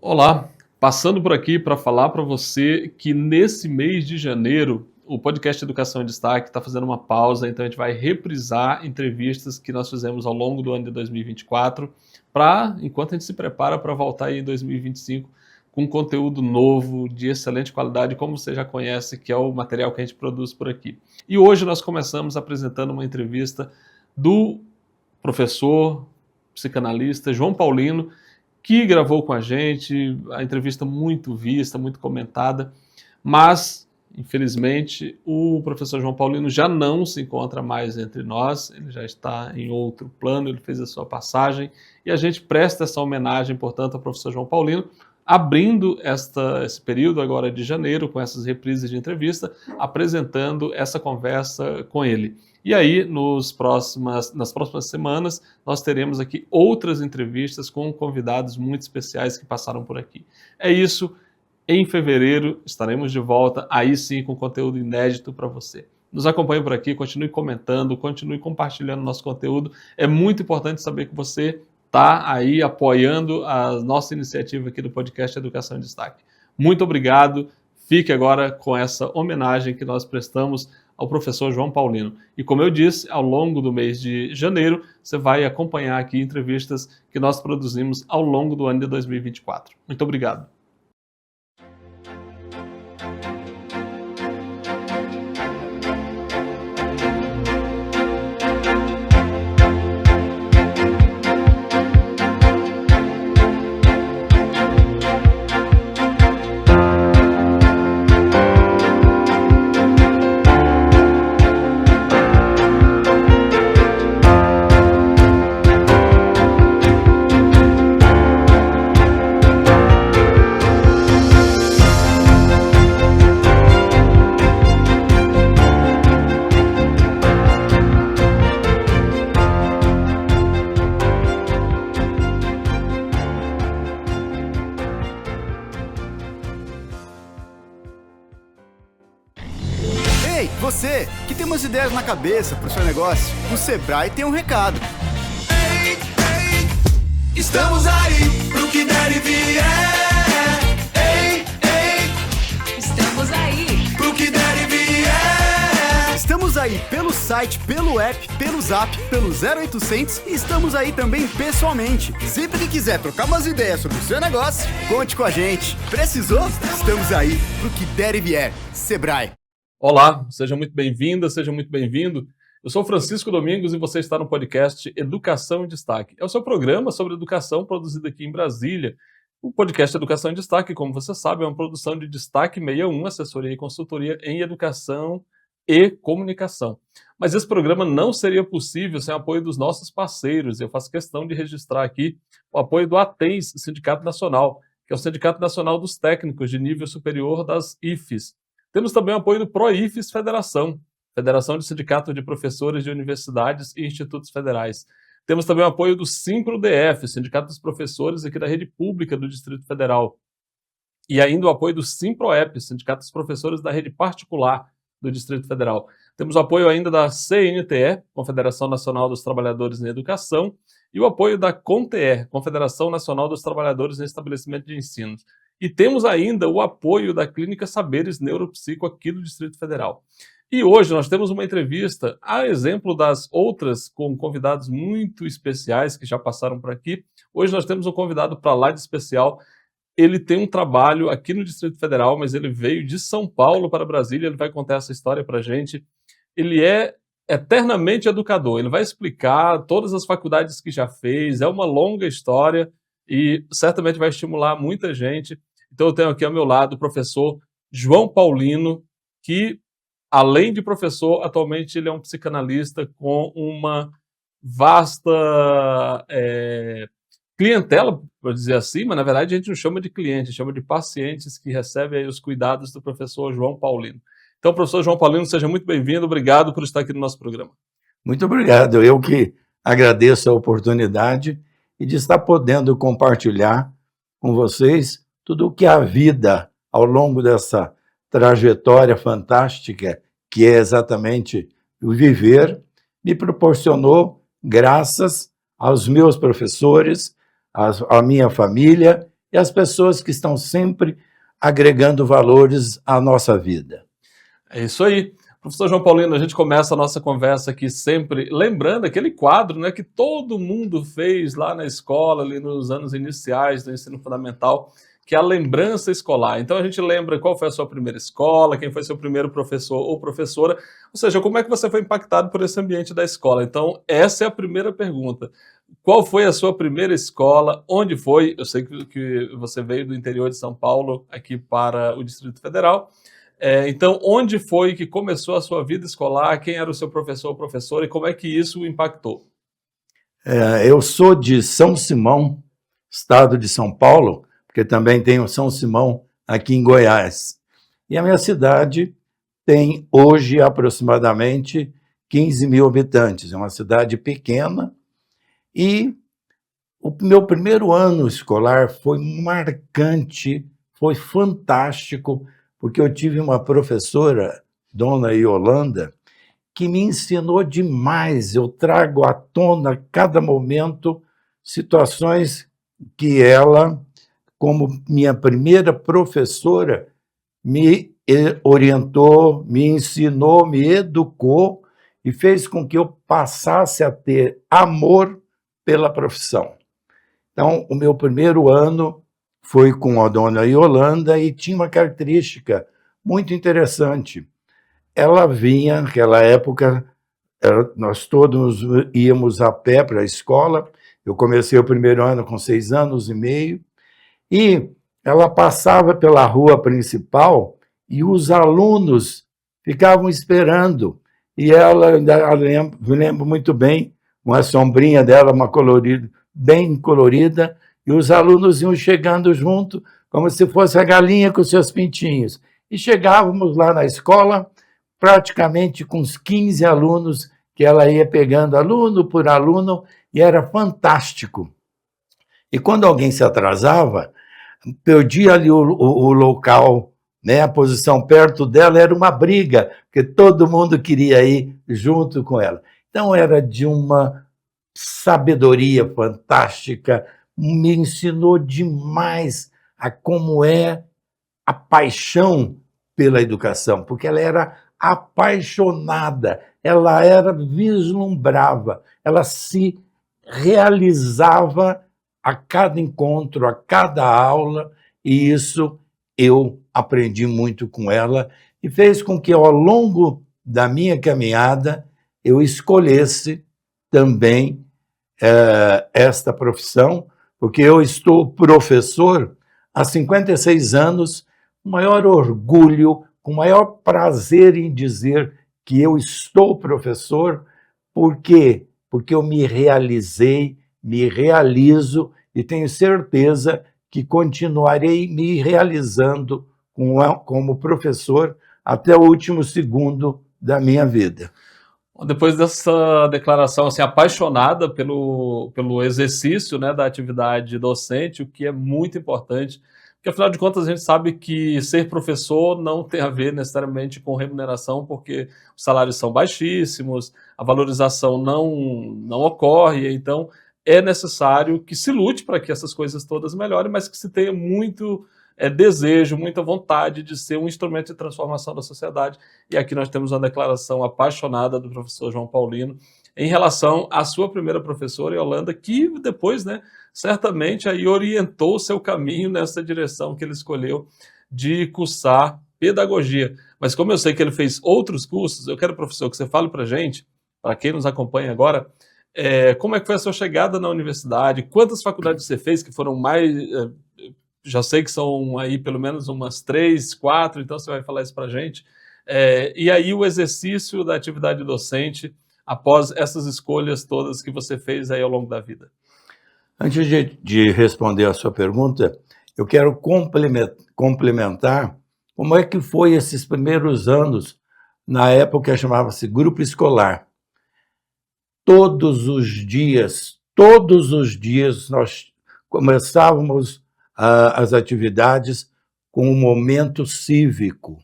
Olá, passando por aqui para falar para você que nesse mês de janeiro o podcast Educação em Destaque está fazendo uma pausa, então a gente vai reprisar entrevistas que nós fizemos ao longo do ano de 2024 para, enquanto a gente se prepara para voltar aí em 2025 com conteúdo novo, de excelente qualidade, como você já conhece, que é o material que a gente produz por aqui. E hoje nós começamos apresentando uma entrevista do professor, psicanalista João Paulino, que gravou com a gente, a entrevista muito vista, muito comentada, mas, infelizmente, o professor João Paulino já não se encontra mais entre nós, ele já está em outro plano, ele fez a sua passagem, e a gente presta essa homenagem, portanto, ao professor João Paulino, abrindo esse período agora de janeiro, com essas reprises de entrevista, apresentando essa conversa com ele. E aí, nas próximas semanas, nós teremos aqui outras entrevistas com convidados muito especiais que passaram por aqui. É isso, em fevereiro estaremos de volta, aí sim com conteúdo inédito para você. Nos acompanhe por aqui, continue comentando, continue compartilhando nosso conteúdo. É muito importante saber que você está aí apoiando a nossa iniciativa aqui do podcast Educação em Destaque. Muito obrigado, fique agora com essa homenagem que nós prestamos ao professor João Paulino. E como eu disse, ao longo do mês de janeiro, você vai acompanhar aqui entrevistas que nós produzimos ao longo do ano de 2024. Muito obrigado. Ei, você que tem umas ideias na cabeça para o seu negócio, o Sebrae tem um recado. Ei, ei, estamos aí pro que der e vier. Ei, ei, Estamos aí. pro que der e vier. Estamos aí pelo site, pelo app, pelo zap, pelo 0800 e estamos aí também pessoalmente. Sempre que quiser trocar umas ideias sobre o seu negócio, conte com a gente. Precisou? Estamos aí pro que der e vier. Sebrae. Olá, seja muito bem-vinda, seja muito bem-vindo. Eu sou Francisco Domingos e você está no podcast Educação em Destaque. É o seu programa sobre educação produzido aqui em Brasília. O podcast Educação em Destaque, como você sabe, é uma produção de Destaque 61, assessoria e consultoria em educação e comunicação. Mas esse programa não seria possível sem o apoio dos nossos parceiros. Eu faço questão de registrar aqui o apoio do ATENS, Sindicato Nacional, que é o Sindicato Nacional dos Técnicos de Nível Superior das IFES. Temos também o apoio do PROIFES Federação, Federação de Sindicatos de Professores de Universidades e Institutos Federais. Temos também o apoio do SIMPRO-DF, Sindicato dos Professores aqui da Rede Pública do Distrito Federal. E ainda o apoio do SIMPROEP, Sindicato dos Professores da Rede Particular do Distrito Federal. Temos o apoio ainda da CNTE, Confederação Nacional dos Trabalhadores em Educação, e o apoio da CONTER, Confederação Nacional dos Trabalhadores em Estabelecimento de Ensino. E temos ainda o apoio da Clínica Saberes Neuropsico aqui do Distrito Federal. E hoje nós temos uma entrevista, a exemplo das outras, com convidados muito especiais que já passaram por aqui. Hoje nós temos um convidado para lá de especial. Ele tem um trabalho aqui no Distrito Federal, mas ele veio de São Paulo para Brasília, ele vai contar essa história para a gente. Ele é eternamente educador, ele vai explicar todas as faculdades que já fez, é uma longa história e certamente vai estimular muita gente. Então eu tenho aqui ao meu lado o professor João Paulino, que, além de professor, atualmente ele é um psicanalista com uma vasta clientela, por dizer assim, mas na verdade a gente não chama de cliente, chama de pacientes que recebem aí os cuidados do professor João Paulino. Então, professor João Paulino, seja muito bem-vindo, obrigado por estar aqui no nosso programa. Muito obrigado, eu que agradeço a oportunidade e de estar podendo compartilhar com vocês tudo o que a vida, ao longo dessa trajetória fantástica, que é exatamente o viver, me proporcionou graças aos meus professores, à minha família e as pessoas que estão sempre agregando valores à nossa vida. É isso aí. Professor João Paulino, a gente começa a nossa conversa aqui sempre lembrando aquele quadro, né, que todo mundo fez lá na escola, ali nos anos iniciais do ensino fundamental, que é a lembrança escolar. Então a gente lembra qual foi a sua primeira escola, quem foi seu primeiro professor ou professora, ou seja, como é que você foi impactado por esse ambiente da escola. Então essa é a primeira pergunta. Qual foi a sua primeira escola? Onde foi? Eu sei que você veio do interior de São Paulo aqui para o Distrito Federal. Então, onde foi que começou a sua vida escolar? Quem era o seu professor ou professora e como é que isso o impactou? Eu sou de São Simão, estado de São Paulo, porque também tem o São Simão aqui em Goiás. E a minha cidade tem hoje aproximadamente 15 mil habitantes. É uma cidade pequena e o meu primeiro ano escolar foi marcante, foi fantástico, porque eu tive uma professora, Dona Yolanda, que me ensinou demais. Eu trago à tona, a cada momento, situações que ela, como minha primeira professora, me orientou, me ensinou, me educou e fez com que eu passasse a ter amor pela profissão. Então, o meu primeiro ano foi com a Dona Yolanda e tinha uma característica muito interessante. Ela vinha, naquela época, nós todos íamos a pé para a escola. Eu comecei o primeiro ano com 6 anos e meio. E ela passava pela rua principal e os alunos ficavam esperando. E ela, me lembro muito bem, uma sombrinha dela, uma colorida, bem colorida, e os alunos iam chegando junto, como se fosse a galinha com seus pintinhos. E chegávamos lá na escola, praticamente com uns 15 alunos, que ela ia pegando aluno por aluno, e era fantástico. E quando alguém se atrasava, perdia ali o local, né? A posição perto dela era uma briga, porque todo mundo queria ir junto com ela. Então era de uma sabedoria fantástica, me ensinou demais a como é a paixão pela educação, porque ela era apaixonada, ela vislumbrava, ela se realizava a cada encontro, a cada aula, e isso eu aprendi muito com ela e fez com que, ao longo da minha caminhada, eu escolhesse também esta profissão, porque eu estou professor há 56 anos, com maior orgulho, com maior prazer em dizer que eu estou professor. Por quê? Porque eu me realizei, me realizo e tenho certeza que continuarei me realizando como professor até o último segundo da minha vida. Depois dessa declaração assim, apaixonada pelo exercício, né, da atividade docente, o que é muito importante, porque afinal de contas a gente sabe que ser professor não tem a ver necessariamente com remuneração, porque os salários são baixíssimos, a valorização não ocorre, então é necessário que se lute para que essas coisas todas melhorem, mas que se tenha muito desejo, muita vontade de ser um instrumento de transformação da sociedade. E aqui nós temos uma declaração apaixonada do professor João Paulino em relação à sua primeira professora, Yolanda, que depois, né, certamente aí orientou o seu caminho nessa direção que ele escolheu de cursar pedagogia. Mas como eu sei que ele fez outros cursos, eu quero, professor, que você fale para a gente, para quem nos acompanha agora, como é que foi a sua chegada na universidade, quantas faculdades você fez, que foram mais... já sei que são aí pelo menos umas 3, 4, então você vai falar isso para a gente. E aí o exercício da atividade docente após essas escolhas todas que você fez aí ao longo da vida. Antes de responder a sua pergunta, eu quero complementar como é que foi esses primeiros anos, na época chamava-se grupo escolar. Todos os dias nós começávamos as atividades com um momento cívico.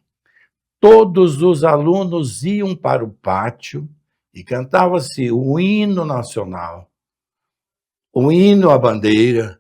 Todos os alunos iam para o pátio e cantava-se o hino nacional, o hino à bandeira,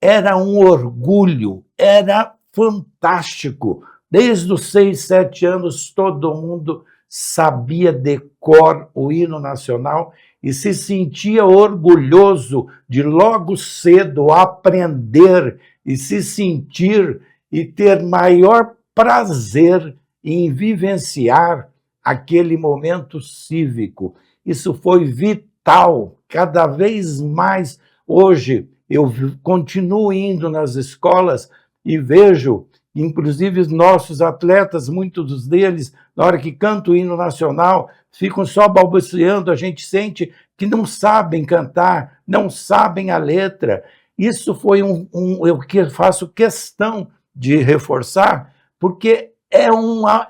era um orgulho, era fantástico. Desde os 6, 7 anos, todo mundo sabia de cor o hino nacional e se sentia orgulhoso de logo cedo aprender e se sentir e ter maior prazer em vivenciar aquele momento cívico. Isso foi vital, cada vez mais. Hoje, eu continuo indo nas escolas e vejo, inclusive, os nossos atletas, muitos deles, na hora que cantam o hino nacional, ficam só balbuciando, a gente sente que não sabem cantar, não sabem a letra. Isso foi eu que faço questão de reforçar, porque é uma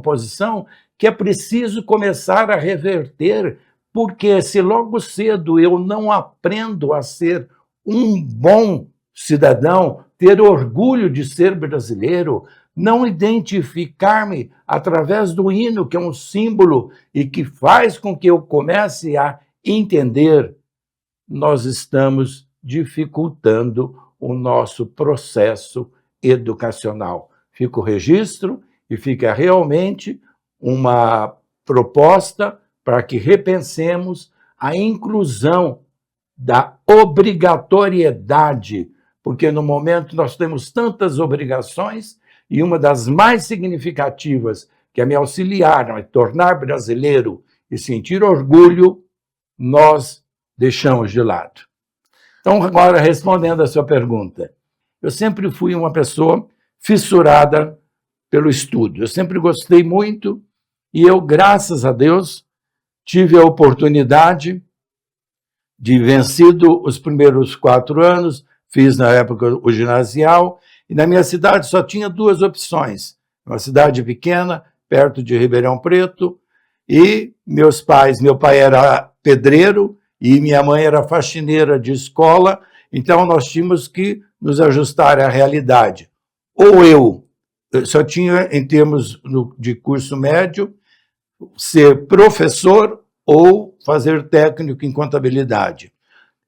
posição que é preciso começar a reverter, porque se logo cedo eu não aprendo a ser um bom cidadão, ter orgulho de ser brasileiro, não identificar-me através do hino, que é um símbolo e que faz com que eu comece a entender, nós estamos dificultando o nosso processo educacional. Fica o registro e fica realmente uma proposta para que repensemos a inclusão da obrigatoriedade, porque no momento nós temos tantas obrigações e uma das mais significativas, que é me auxiliar a me tornar brasileiro e sentir orgulho, nós deixamos de lado. Então, agora, respondendo a sua pergunta, eu sempre fui uma pessoa fissurada pelo estudo. Eu sempre gostei muito e eu, graças a Deus, tive a oportunidade de, vencido os primeiros 4 anos, fiz na época o ginasial, e na minha cidade só tinha 2 opções. Uma cidade pequena, perto de Ribeirão Preto, e meu pai era pedreiro e minha mãe era faxineira de escola, então nós tínhamos que nos ajustar à realidade. Ou eu só tinha, em termos de curso médio, ser professor ou fazer técnico em contabilidade.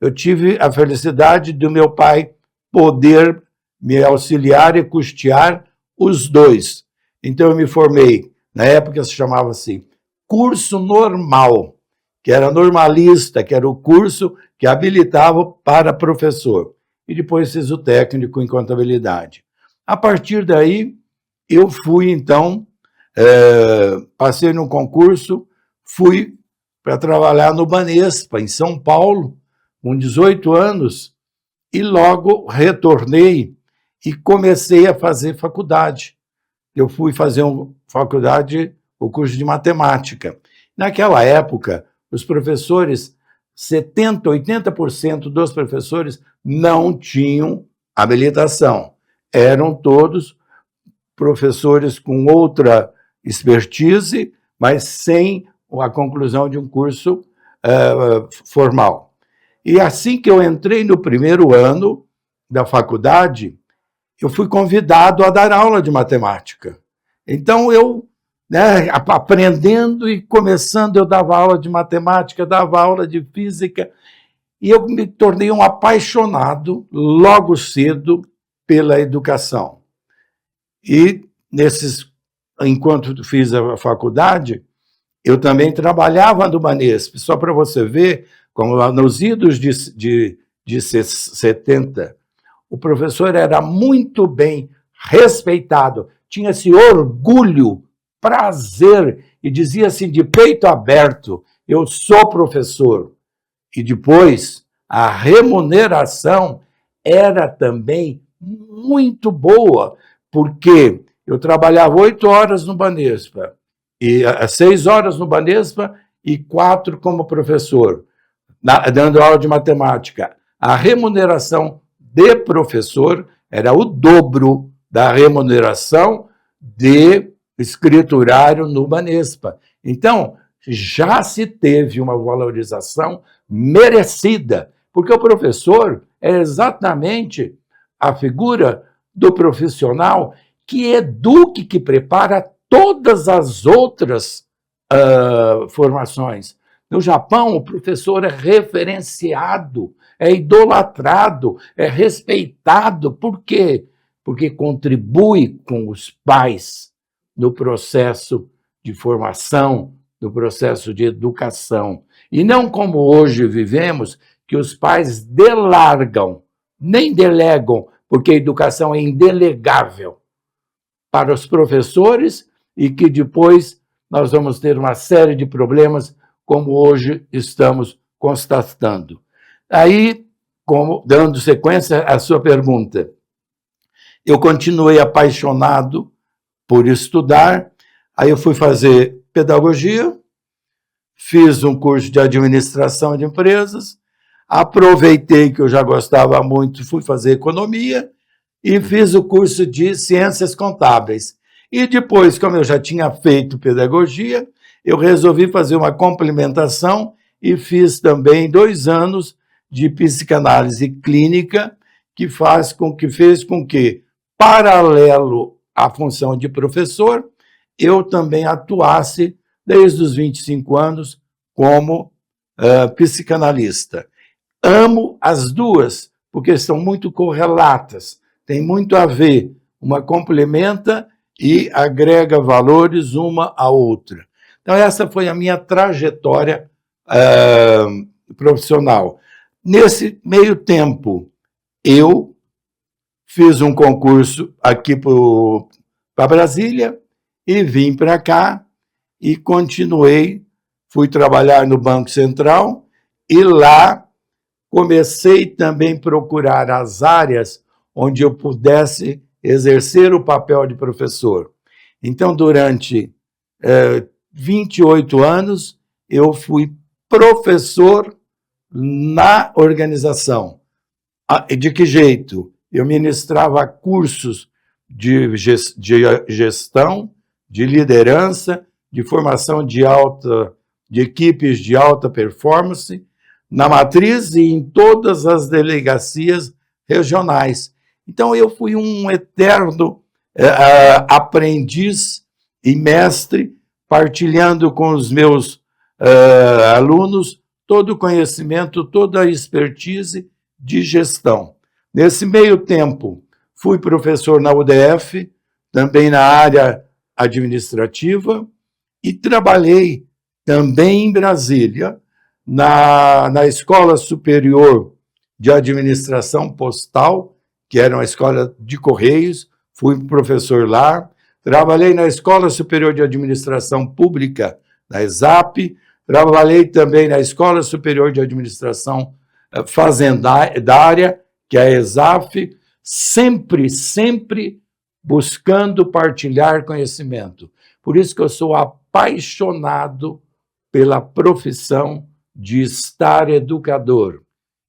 Eu tive a felicidade do meu pai poder me auxiliar e custear os 2. Então eu me formei, na época se chamava assim, curso normal, que era normalista, que era o curso que habilitava para professor. E depois fiz o técnico em contabilidade. A partir daí, eu fui, então, passei no concurso, fui para trabalhar no Banespa, em São Paulo, com 18 anos, e logo retornei e comecei a fazer faculdade. Eu fui fazer o curso de matemática. Naquela época, os professores, 70%, 80% dos professores não tinham habilitação. Eram todos professores com outra expertise, mas sem a conclusão de um curso formal. E assim que eu entrei no primeiro ano da faculdade, eu fui convidado a dar aula de matemática. Então, eu, aprendendo e começando, eu dava aula de matemática, dava aula de física, e eu me tornei um apaixonado, logo cedo, pela educação. E, enquanto fiz a faculdade, eu também trabalhava no Banespa, só para você ver, como nos idos de 70, o professor era muito bem respeitado, tinha esse orgulho, prazer, e dizia assim, de peito aberto, eu sou professor. E depois, a remuneração era também muito boa, porque eu trabalhava 8 horas no Banespa, e 6 horas no Banespa e 4 como professor, dando aula de matemática. A remuneração de professor era o dobro da remuneração de escriturário no Banespa. Então, já se teve uma valorização merecida, porque o professor é exatamente a figura do profissional que educa, que prepara todas as outras formações. No Japão, o professor é referenciado, é idolatrado, é respeitado. Por quê? Porque contribui com os pais no processo de formação, no processo de educação. E não como hoje vivemos, que os pais delargam, nem delegam, porque a educação é indelegável para os professores e que depois nós vamos ter uma série de problemas, como hoje estamos constatando. Aí, dando sequência à sua pergunta, eu continuei apaixonado por estudar, aí eu fui fazer pedagogia, fiz um curso de administração de empresas, aproveitei que eu já gostava muito, fui fazer economia e fiz o curso de ciências contábeis. E depois, como eu já tinha feito pedagogia, eu resolvi fazer uma complementação e fiz também 2 anos de psicanálise clínica, que fez com que, paralelo à função de professor, eu também atuasse, desde os 25 anos, como psicanalista. Amo as duas, porque são muito correlatas, tem muito a ver, uma complementa e agrega valores uma à outra. Então, essa foi a minha trajetória profissional. Nesse meio tempo, eu fiz um concurso aqui para Brasília e vim para cá e continuei, fui trabalhar no Banco Central e lá comecei também a procurar as áreas onde eu pudesse exercer o papel de professor. Então, durante 28 anos, eu fui professor na organização. De que jeito? Eu ministrava cursos de gestão, de liderança, de formação de equipes de alta performance, na matriz e em todas as delegacias regionais. Então, eu fui um eterno aprendiz e mestre, partilhando com os meus alunos todo o conhecimento, toda a expertise de gestão. Nesse meio tempo, fui professor na UDF, também na área administrativa, e trabalhei também em Brasília, na Escola Superior de Administração Postal, que era uma escola de Correios, fui professor lá. Trabalhei na Escola Superior de Administração Pública, na ESAP. Trabalhei também na Escola Superior de Administração Fazendária, que é a ESAF, sempre buscando partilhar conhecimento. Por isso que eu sou apaixonado pela profissão de estar educador.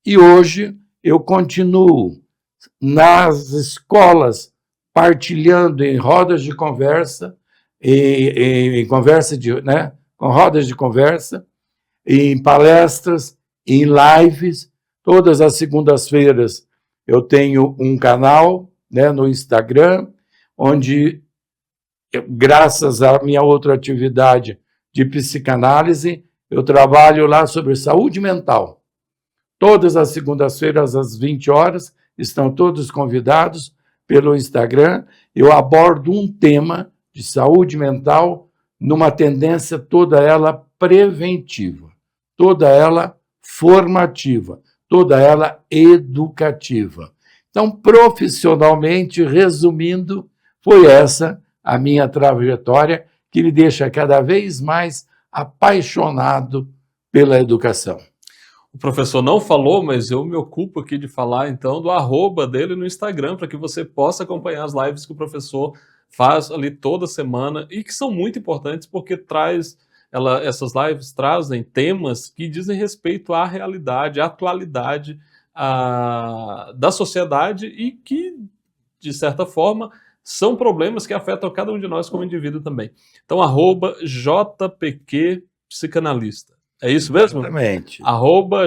E hoje eu continuo nas escolas, partilhando em rodas de conversa, com rodas de conversa, em palestras, em lives. Todas as segundas-feiras eu tenho um canal, no Instagram, onde, graças à minha outra atividade de psicanálise, eu trabalho lá sobre saúde mental. Todas as segundas-feiras, às 20 horas, estão todos convidados pelo Instagram. Eu abordo um tema de saúde mental numa tendência toda ela preventiva, toda ela formativa, toda ela educativa. Então, profissionalmente, resumindo, foi essa a minha trajetória que me deixa cada vez mais apaixonado pela educação. O professor não falou, mas eu me ocupo aqui de falar, então, do @ dele no Instagram, para que você possa acompanhar as lives que o professor faz ali toda semana e que são muito importantes porque essas lives trazem temas que dizem respeito à realidade, à atualidade da sociedade e que, de certa forma, são problemas que afetam cada um de nós como indivíduo também. Então, @JPQ Psicanalista. É isso mesmo? Exatamente.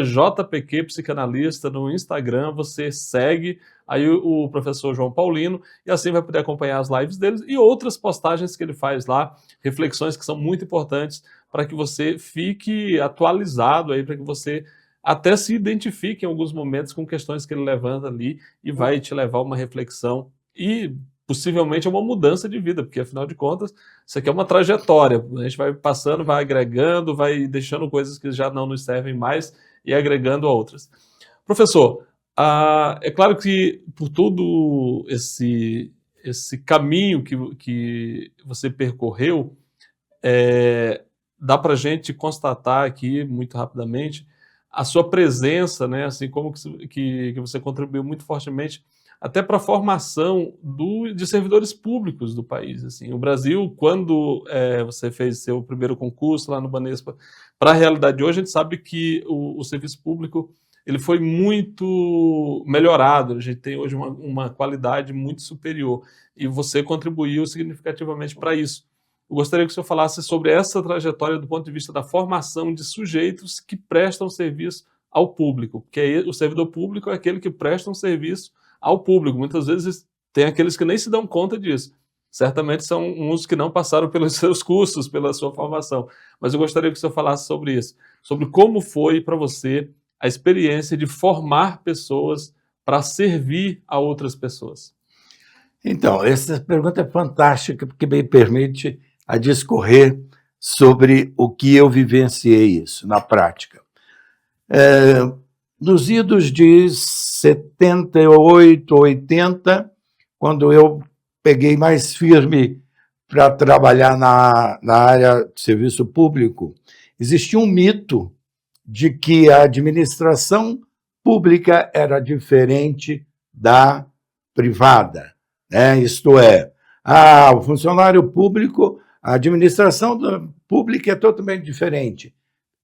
@JPQ Psicanalista no Instagram, você segue aí o professor João Paulino, e assim vai poder acompanhar as lives deles e outras postagens que ele faz lá, reflexões que são muito importantes para que você fique atualizado aí, para que você até se identifique em alguns momentos com questões que ele levanta ali e vai te levar a uma reflexão e possivelmente uma mudança de vida, porque afinal de contas, isso aqui é uma trajetória, a gente vai passando, vai agregando, vai deixando coisas que já não nos servem mais e agregando outras. Professor, é claro que por todo esse caminho que você percorreu, dá para a gente constatar aqui, muito rapidamente, a sua presença, né, assim como que você contribuiu muito fortemente até para a formação de servidores públicos do país. Assim. O Brasil, quando você fez seu primeiro concurso lá no Banespa, para a realidade de hoje, a gente sabe que o serviço público ele foi muito melhorado, a gente tem hoje uma qualidade muito superior, e você contribuiu significativamente para isso. Eu gostaria que o senhor falasse sobre essa trajetória do ponto de vista da formação de sujeitos que prestam serviço ao público, porque o servidor público é aquele que presta um serviço ao público. Muitas vezes tem aqueles que nem se dão conta disso. Certamente são uns que não passaram pelos seus cursos, pela sua formação. Mas eu gostaria que o senhor falasse sobre isso, sobre como foi para você a experiência de formar pessoas para servir a outras pessoas. Então, essa pergunta é fantástica, porque me permite a discorrer sobre o que eu vivenciei isso na prática. Nos idos de 78, 80, quando eu peguei mais firme para trabalhar na área de serviço público, existia um mito de que a administração pública era diferente da privada, né? Isto é, o funcionário público, a administração pública é totalmente diferente.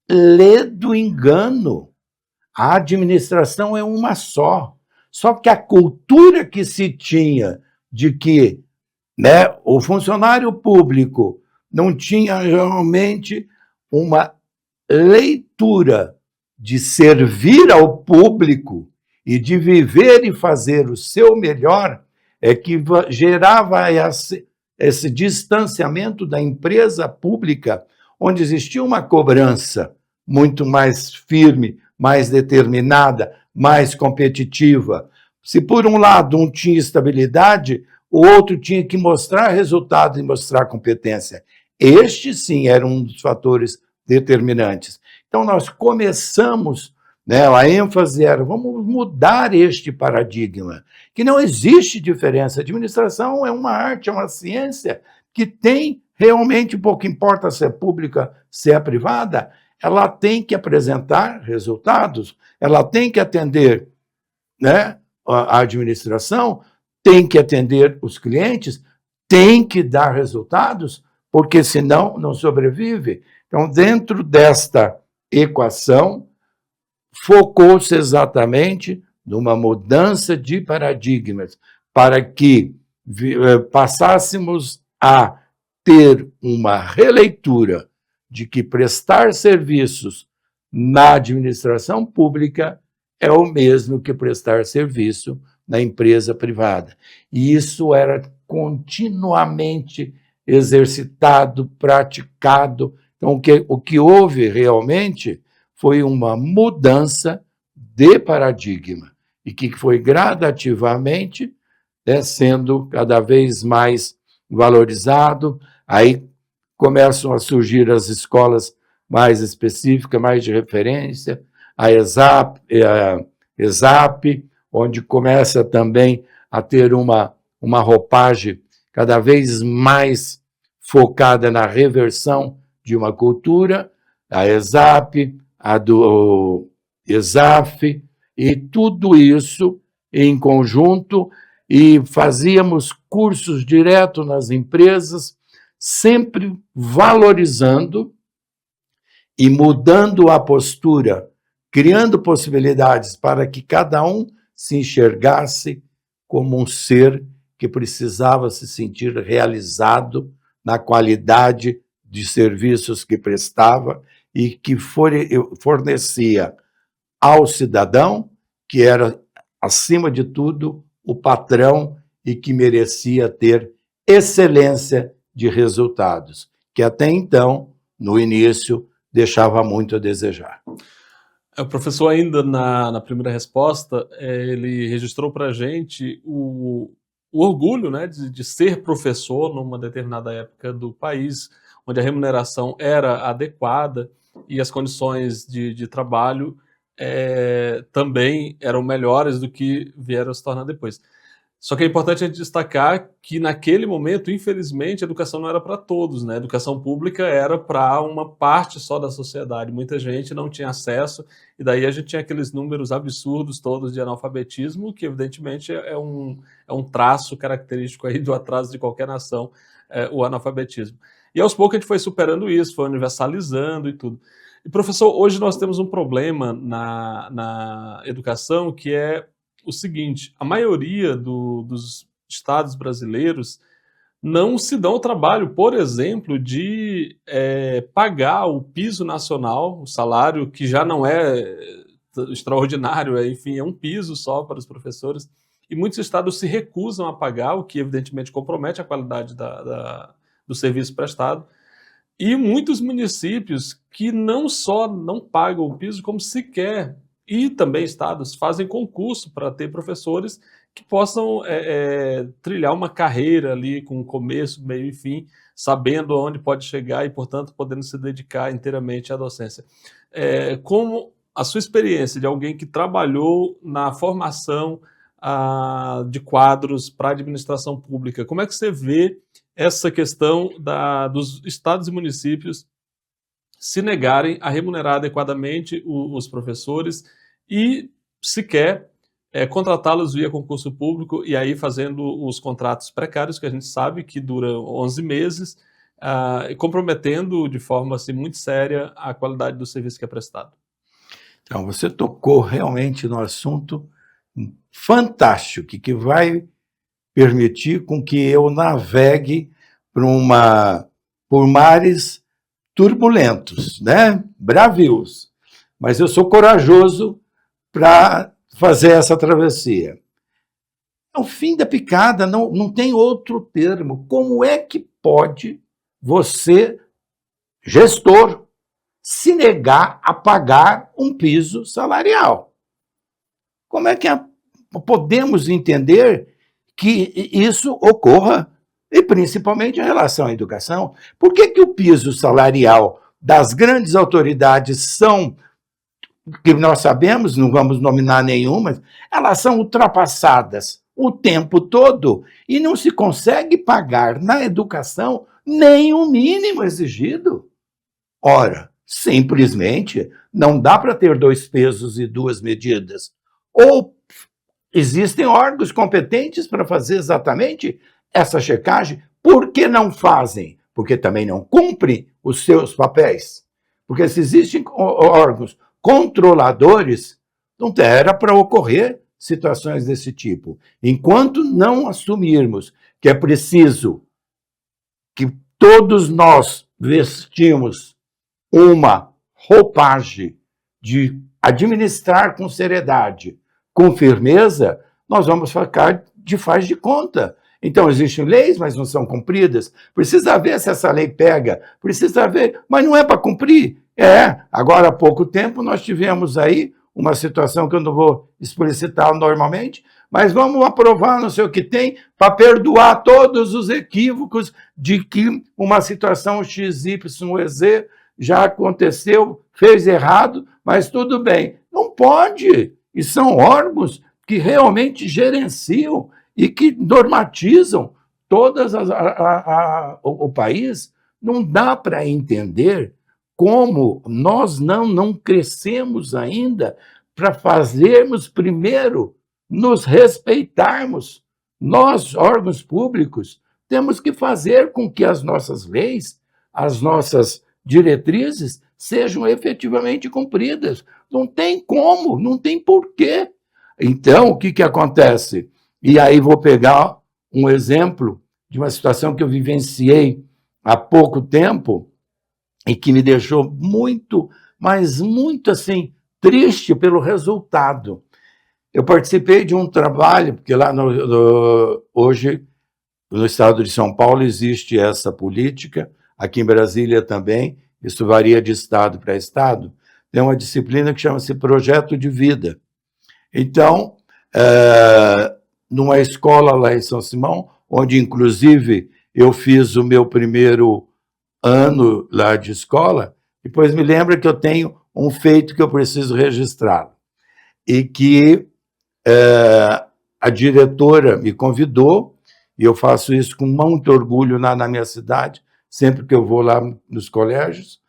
Ledo engano. A administração é uma só. Só que a cultura que se tinha de que, né, o funcionário público não tinha realmente uma leitura de servir ao público e de viver e fazer o seu melhor, é que gerava esse distanciamento da empresa pública, onde existia uma cobrança muito mais firme, mais determinada, mais competitiva. Se, por um lado, um tinha estabilidade, o outro tinha que mostrar resultado e mostrar competência. Este, sim, era um dos fatores determinantes. Então, nós começamos, né, a ênfase era, vamos mudar este paradigma, que não existe diferença. A administração é uma arte, é uma ciência que tem realmente, pouco importa se é pública, se é privada, ela tem que apresentar resultados, ela tem que atender, né, a administração, tem que atender os clientes, tem que dar resultados, porque senão não sobrevive. Então, dentro desta equação, focou-se exatamente numa mudança de paradigmas, para que passássemos a ter uma releitura de que prestar serviços na administração pública é o mesmo que prestar serviço na empresa privada. E isso era continuamente exercitado, praticado. Então, o que houve realmente foi uma mudança de paradigma e que foi gradativamente sendo cada vez mais valorizado. Aí começam a surgir as escolas mais específicas, mais de referência, a ESAP, onde começa também a ter uma roupagem cada vez mais focada na reversão de uma cultura, a ESAP, a do ESAF, e tudo isso em conjunto, e fazíamos cursos direto nas empresas, sempre valorizando e mudando a postura, criando possibilidades para que cada um se enxergasse como um ser que precisava se sentir realizado na qualidade de serviços que prestava e que fornecia ao cidadão, que era, acima de tudo, o patrão e que merecia ter excelência de resultados, que até então, no início, deixava muito a desejar. O professor, ainda na primeira resposta, ele registrou para a gente o orgulho, né, de ser professor numa determinada época do país, onde a remuneração era adequada e as condições de trabalho também eram melhores do que vieram a se tornar depois. Só que é importante a gente destacar que, naquele momento, infelizmente, a educação não era para todos, né? A educação pública era para uma parte só da sociedade. Muita gente não tinha acesso, e daí a gente tinha aqueles números absurdos todos de analfabetismo, que, evidentemente, é um traço característico aí do atraso de qualquer nação, o analfabetismo. E, aos poucos, a gente foi superando isso, foi universalizando e tudo. E, professor, hoje nós temos um problema na educação, que é o seguinte: a maioria dos estados brasileiros não se dão o trabalho, por exemplo, de pagar o piso nacional, o salário que já não é extraordinário, enfim, é um piso só para os professores, e muitos estados se recusam a pagar, o que evidentemente compromete a qualidade do serviço prestado, e muitos municípios que não só não pagam o piso, como sequer, e também estados, fazem concurso para ter professores que possam trilhar uma carreira ali com começo, meio e fim, sabendo onde pode chegar e, portanto, podendo se dedicar inteiramente à docência. Como a sua experiência de alguém que trabalhou na formação de quadros para a administração pública, como é que você vê essa questão dos estados e municípios se negarem a remunerar adequadamente os professores e sequer contratá-los via concurso público, e aí fazendo os contratos precários, que a gente sabe que duram 11 meses, comprometendo de forma assim, muito séria a qualidade do serviço que é prestado? Então, você tocou realmente no assunto fantástico, que vai permitir com que eu navegue por mares turbulentos, né? Bravios. Mas eu sou corajoso para fazer essa travessia. É o fim da picada, não tem outro termo. Como é que pode você, gestor, se negar a pagar um piso salarial? Como é que podemos entender que isso ocorra, e principalmente em relação à educação? Por que o piso salarial das grandes autoridades que nós sabemos, não vamos nominar nenhuma, elas são ultrapassadas o tempo todo e não se consegue pagar na educação nem o mínimo exigido? Ora, simplesmente não dá para ter dois pesos e duas medidas. Ou existem órgãos competentes para fazer exatamente essa checagem. Por que não fazem? Porque também não cumprem os seus papéis. Porque se existem órgãos controladores, não era para ocorrer situações desse tipo. Enquanto não assumirmos que é preciso que todos nós vestimos uma roupagem de administrar com seriedade, com firmeza, nós vamos ficar de faz de conta. Então, existem leis, mas não são cumpridas. Precisa ver se essa lei pega, precisa ver, mas não é para cumprir. Agora há pouco tempo nós tivemos aí uma situação que eu não vou explicitar normalmente, mas vamos aprovar não sei o que tem para perdoar todos os equívocos de que uma situação XYZ já aconteceu, fez errado, mas tudo bem. Não pode. E são órgãos que realmente gerenciam e que normatizam todas o país. Não dá para entender como nós não crescemos ainda para fazermos primeiro nos respeitarmos. Nós, órgãos públicos, temos que fazer com que as nossas leis, as nossas diretrizes sejam efetivamente cumpridas. Não tem como, não tem porquê. Então, o que acontece? E aí vou pegar um exemplo de uma situação que eu vivenciei há pouco tempo e que me deixou muito, mas muito assim, triste pelo resultado. Eu participei de um trabalho, porque lá hoje, no estado de São Paulo, existe essa política, aqui em Brasília também, isso varia de estado para estado, tem uma disciplina que chama-se Projeto de Vida. Então, numa escola lá em São Simão, onde, inclusive, eu fiz o meu primeiro ano lá de escola, depois me lembra que eu tenho um feito que eu preciso registrar, e que a diretora me convidou, e eu faço isso com muito orgulho na minha cidade, sempre que eu vou lá nos colégios,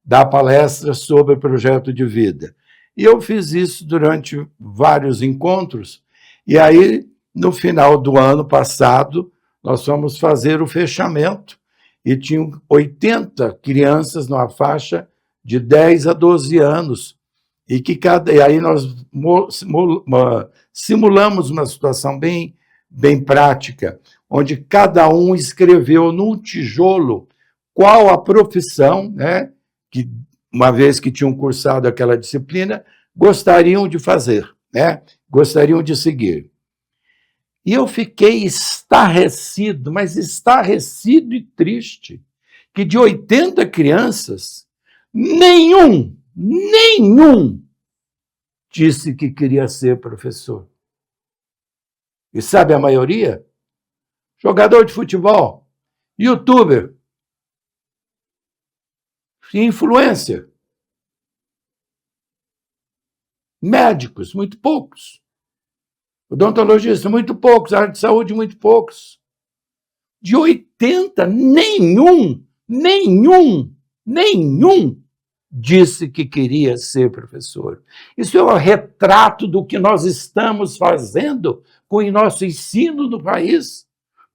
dar palestras sobre projeto de vida. E eu fiz isso durante vários encontros, e aí, no final do ano passado, nós fomos fazer o fechamento, e tinham 80 crianças numa faixa de 10 a 12 anos, e aí nós simulamos uma situação bem prática, onde cada um escreveu num tijolo qual a profissão, né, que, uma vez que tinham cursado aquela disciplina, gostariam de fazer, né, gostariam de seguir. E eu fiquei estarrecido, mas estarrecido e triste, que de 80 crianças, nenhum disse que queria ser professor. E sabe a maioria? Jogador de futebol, youtuber, influencer, médicos, muito poucos, odontologistas, muito poucos, área de saúde, muito poucos. De 80, nenhum disse que queria ser professor. Isso é um retrato do que nós estamos fazendo com o nosso ensino no país.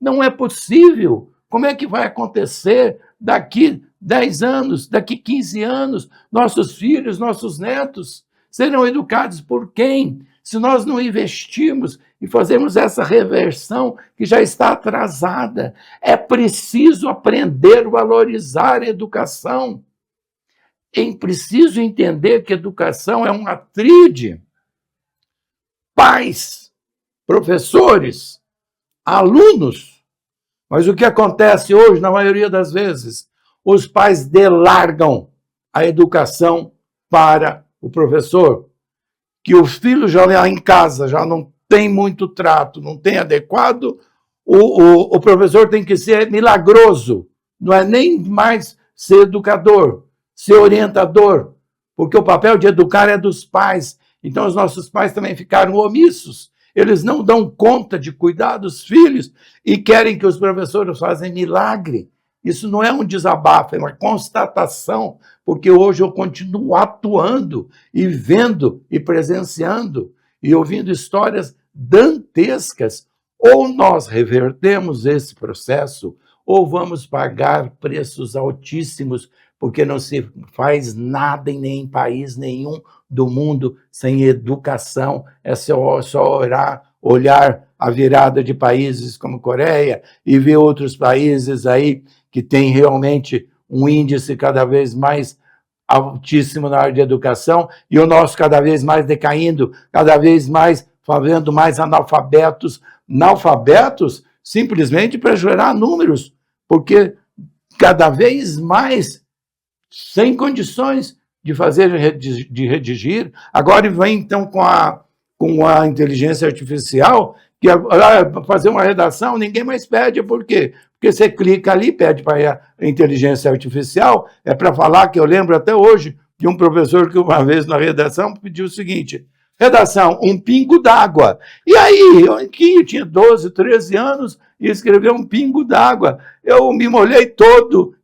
Não é possível. Como é que vai acontecer daqui 10 anos, daqui 15 anos, nossos filhos, nossos netos serão educados por quem? Se nós não investirmos e fazermos essa reversão que já está atrasada, é preciso aprender a valorizar a educação. É preciso entender que educação é uma tríade. Pais, professores, alunos. Mas o que acontece hoje, na maioria das vezes, os pais delargam a educação para o professor, que o filho já lá em casa já não tem muito trato, não tem adequado, o professor tem que ser milagroso, não é nem mais ser educador, ser orientador, porque o papel de educar é dos pais. Então, os nossos pais também ficaram omissos. Eles não dão conta de cuidar dos filhos e querem que os professores façam milagre. Isso não é um desabafo, é uma constatação, porque hoje eu continuo atuando e vendo e presenciando e ouvindo histórias dantescas. Ou nós revertemos esse processo, ou vamos pagar preços altíssimos, porque não se faz nada em nem país nenhum do mundo sem educação. É só olhar a virada de países como Coreia e ver outros países aí que têm realmente um índice cada vez mais altíssimo na área de educação, e o nosso cada vez mais decaindo, cada vez mais fazendo mais analfabetos simplesmente para gerar números, porque cada vez mais sem condições de fazer, de redigir. Agora vem, então, com a inteligência artificial, que para fazer uma redação ninguém mais pede. Por quê? Porque você clica ali, pede para a inteligência artificial, é para falar, que eu lembro até hoje de um professor que uma vez na redação pediu o seguinte: redação, um pingo d'água. E aí, eu tinha 12, 13 anos e escreveu um pingo d'água. Eu me molhei todo,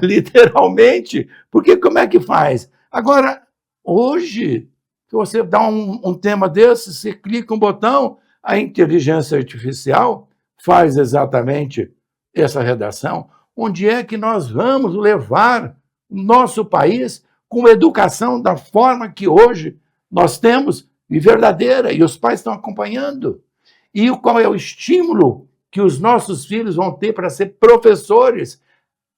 literalmente, porque como é que faz? Agora, hoje, se você dá um tema desse, você clica um botão, a inteligência artificial faz exatamente essa redação. Onde é que nós vamos levar o nosso país com educação da forma que hoje nós temos, e verdadeira, e os pais estão acompanhando? E qual é o estímulo que os nossos filhos vão ter para ser professores?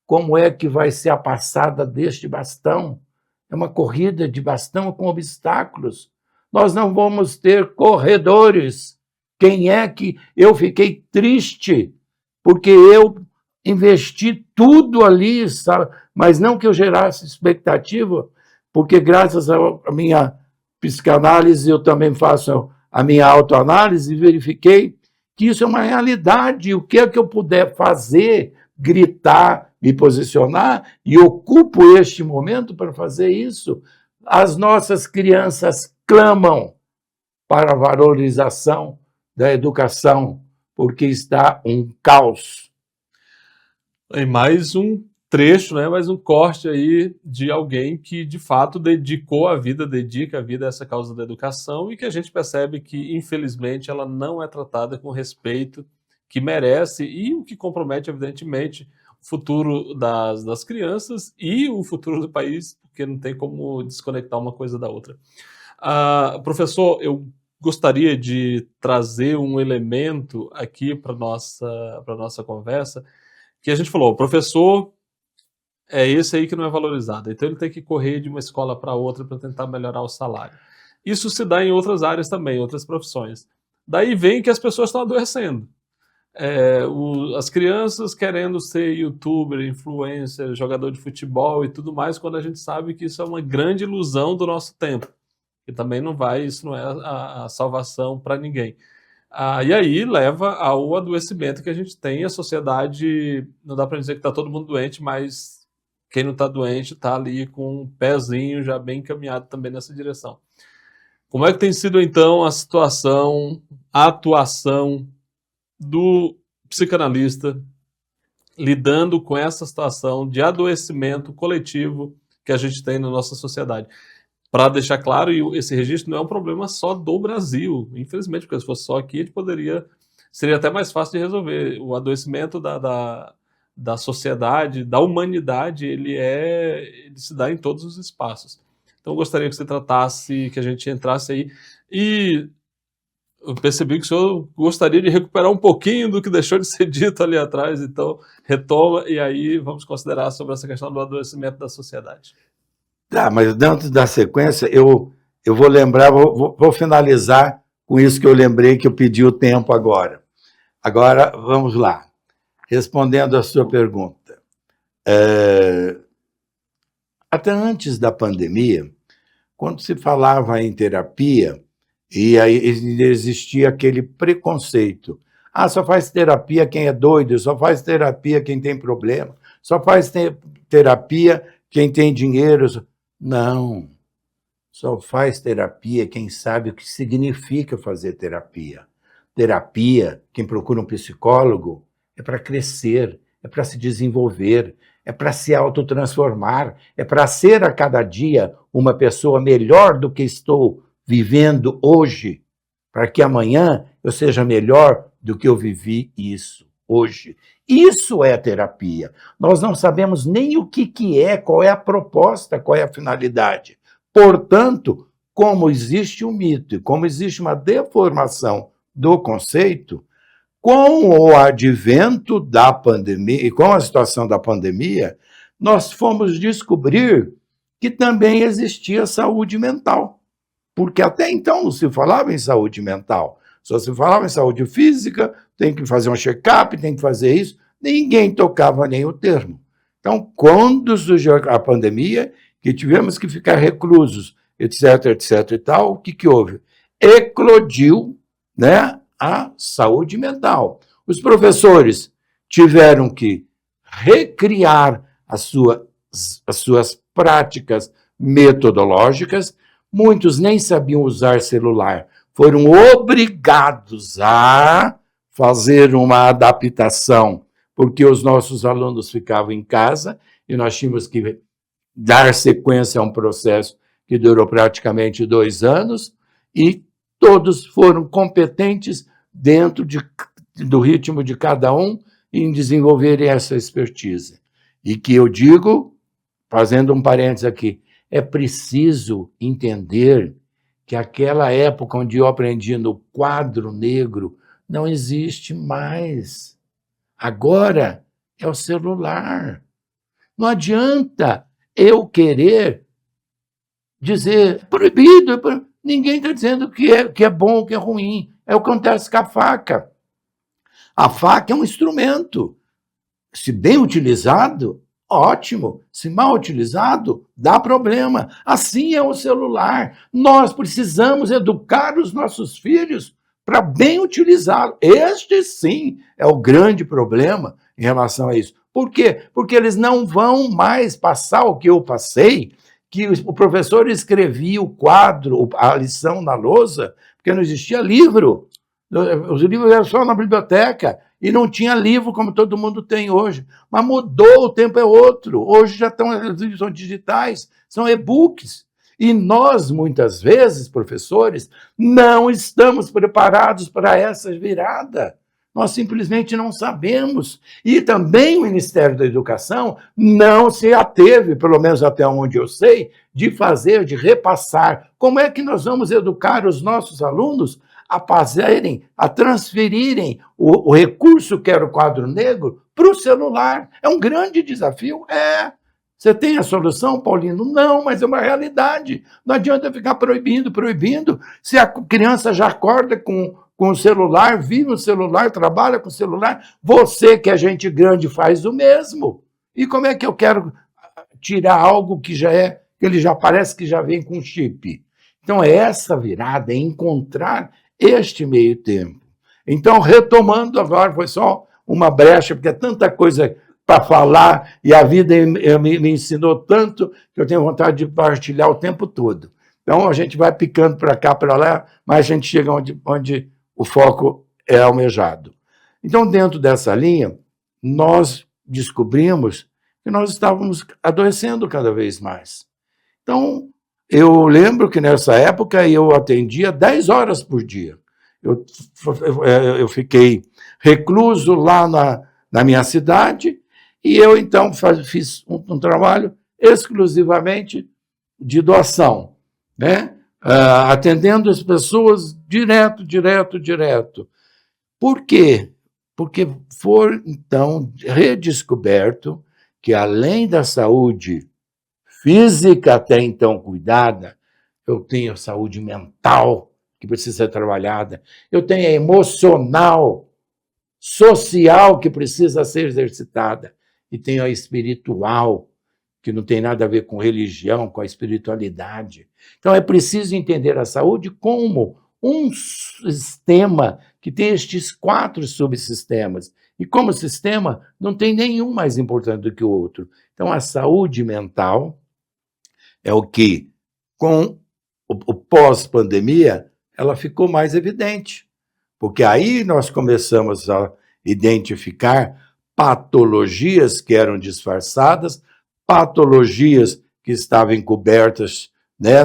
Como é que vai ser a passada deste bastão? É uma corrida de bastão com obstáculos. nós não vamos ter corredores. Quem é que... Eu fiquei triste, porque eu investi tudo ali, sabe? Mas não que eu gerasse expectativa, porque graças à minha psicanálise, eu também faço a minha autoanálise e verifiquei que isso é uma realidade. O que é que eu puder fazer, gritar, me posicionar, e ocupo este momento para fazer isso. As nossas crianças clamam para a valorização da educação, porque está um caos. Em mais um trecho, né, mais um corte aí de alguém que, de fato, dedica a vida a essa causa da educação e que a gente percebe que, infelizmente, ela não é tratada com o respeito que merece e o que compromete, evidentemente, o futuro das crianças e o futuro do país, porque não tem como desconectar uma coisa da outra. Professor, eu gostaria de trazer um elemento aqui para a nossa conversa, que a gente falou, o professor é esse aí que não é valorizado, então ele tem que correr de uma escola para outra para tentar melhorar o salário. Isso se dá em outras áreas também, outras profissões. Daí vem que as pessoas estão adoecendo. As crianças querendo ser youtuber, influencer, jogador de futebol e tudo mais, quando a gente sabe que isso é uma grande ilusão do nosso tempo. E também isso não é a salvação para ninguém. E aí leva ao adoecimento que a gente tem, a sociedade, não dá para dizer que está todo mundo doente, mas quem não está doente está ali com um pezinho já bem encaminhado também nessa direção. Como é que tem sido então a situação, a atuação do psicanalista lidando com essa situação de adoecimento coletivo que a gente tem na nossa sociedade? Para deixar claro, esse registro não é um problema só do Brasil, infelizmente, porque se fosse só aqui, a gente seria até mais fácil de resolver. O adoecimento da sociedade, da humanidade, ele se dá em todos os espaços. Então, eu gostaria que você tratasse, que a gente entrasse aí. E eu percebi que o senhor gostaria de recuperar um pouquinho do que deixou de ser dito ali atrás, então retoma e aí vamos considerar sobre essa questão do adoecimento da sociedade. Tá, mas dentro da sequência, eu vou lembrar, vou finalizar com isso que eu lembrei, que eu pedi o tempo agora. Agora, vamos lá. Respondendo à sua pergunta. Até antes da pandemia, quando se falava em terapia, e aí existia aquele preconceito. Só faz terapia quem é doido, só faz terapia quem tem problema, só faz terapia quem tem dinheiro. Não, só faz terapia quem sabe o que significa fazer terapia. Terapia, quem procura um psicólogo, é para crescer, é para se desenvolver, é para se autotransformar, é para ser a cada dia uma pessoa melhor do que estou vivendo hoje, para que amanhã eu seja melhor do que eu vivi isso hoje. Isso é terapia. Nós não sabemos nem o que é, qual é a proposta, qual é a finalidade. Portanto, como existe um mito e como existe uma deformação do conceito, com o advento da pandemia e com a situação da pandemia, nós fomos descobrir que também existia saúde mental. Porque até então não se falava em saúde mental, só se falava em saúde física, tem que fazer um check-up, tem que fazer isso, ninguém tocava nem o termo. Então, quando surgiu a pandemia, que tivemos que ficar reclusos, etc, etc e tal, o que houve? Eclodiu, né, a saúde mental. Os professores tiveram que recriar as suas práticas metodológicas, muitos nem sabiam usar celular, foram obrigados a fazer uma adaptação, porque os nossos alunos ficavam em casa e nós tínhamos que dar sequência a um processo que durou praticamente 2 anos e todos foram competentes dentro do ritmo de cada um em desenvolverem essa expertise. E que eu digo, fazendo um parênteses aqui, é preciso entender que aquela época onde eu aprendi no quadro negro não existe mais. Agora é o celular. Não adianta eu querer dizer proibido. Ninguém está dizendo que é bom ou que é ruim. É o que acontece com a faca. A faca é um instrumento. Se bem utilizado, ótimo. Se mal utilizado, dá problema. Assim é o celular. Nós precisamos educar os nossos filhos para bem utilizá-lo. Este, sim, é o grande problema em relação a isso. Por quê? Porque eles não vão mais passar o que eu passei, que o professor escrevia o quadro, a lição na lousa, porque não existia livro. Os livros eram só na biblioteca e não tinha livro como todo mundo tem hoje. Mas mudou, o tempo é outro. Hoje já estão, os livros são digitais, são e-books. E nós, muitas vezes, professores, não estamos preparados para essa virada. Nós simplesmente não sabemos. E também o Ministério da Educação não se ateve, pelo menos até onde eu sei, de fazer, de repassar. Como é que nós vamos educar os nossos alunos a fazerem, a transferirem o recurso que era o quadro negro para o celular? É um grande desafio? É. Você tem a solução, Paulino? Não, mas é uma realidade. Não adianta ficar proibindo. Se a criança já acorda com o celular, vive o celular, trabalha com o celular, você que é gente grande faz o mesmo. E como é que eu quero tirar algo que ele já parece que já vem com chip? Então, essa virada é encontrar este meio tempo. Então, retomando agora, foi só uma brecha, porque é tanta coisa para falar, e a vida me ensinou tanto que eu tenho vontade de partilhar o tempo todo. Então, a gente vai picando para cá, para lá, mas a gente chega onde o foco é almejado. Então, dentro dessa linha, nós descobrimos que nós estávamos adoecendo cada vez mais. Então, eu lembro que nessa época eu atendia 10 horas por dia. Eu fiquei recluso lá na minha cidade e eu, então, fiz um trabalho exclusivamente de doação, né? Atendendo as pessoas direto. Por quê? Porque foi, então, redescoberto que, além da saúde física até então cuidada, eu tenho a saúde mental, que precisa ser trabalhada, eu tenho a emocional, social, que precisa ser exercitada, e tenho a espiritual, que não tem nada a ver com religião, com a espiritualidade. Então, é preciso entender a saúde como um sistema que tem estes 4 subsistemas. E como sistema, não tem nenhum mais importante do que o outro. Então, a saúde mental é o que, com o pós-pandemia, ela ficou mais evidente. Porque aí nós começamos a identificar patologias que eram disfarçadas, patologias que estavam encobertas, né,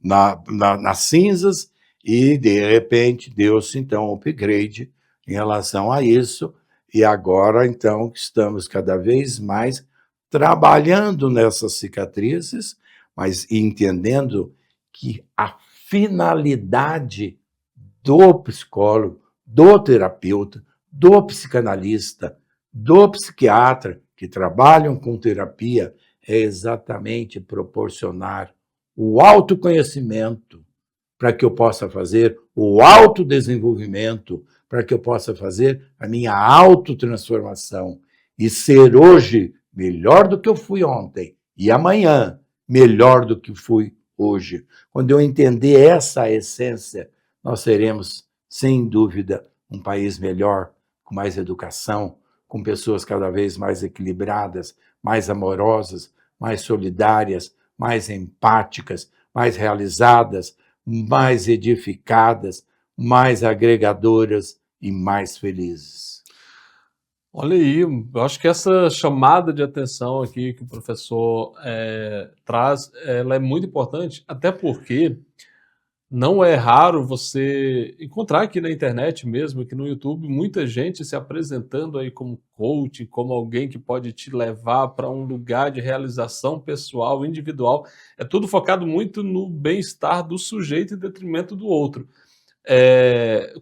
nas cinzas, e, de repente, deu-se, então, um upgrade em relação a isso, e agora, então, estamos cada vez mais trabalhando nessas cicatrizes, mas entendendo que a finalidade do psicólogo, do terapeuta, do psicanalista, do psiquiatra que trabalham com terapia é exatamente proporcionar o autoconhecimento para que eu possa fazer o autodesenvolvimento, para que eu possa fazer a minha autotransformação e ser hoje melhor do que eu fui ontem e amanhã melhor do que fui hoje. Quando eu entender essa essência, nós seremos, sem dúvida, um país melhor, com mais educação, com pessoas cada vez mais equilibradas, mais amorosas, mais solidárias, mais empáticas, mais realizadas, mais edificadas, mais agregadoras e mais felizes. Olha aí, eu acho que essa chamada de atenção aqui que o professor traz, ela é muito importante, até porque não é raro você encontrar aqui na internet mesmo, aqui no YouTube, muita gente se apresentando aí como coach, como alguém que pode te levar para um lugar de realização pessoal, individual. É tudo focado muito no bem-estar do sujeito em detrimento do outro.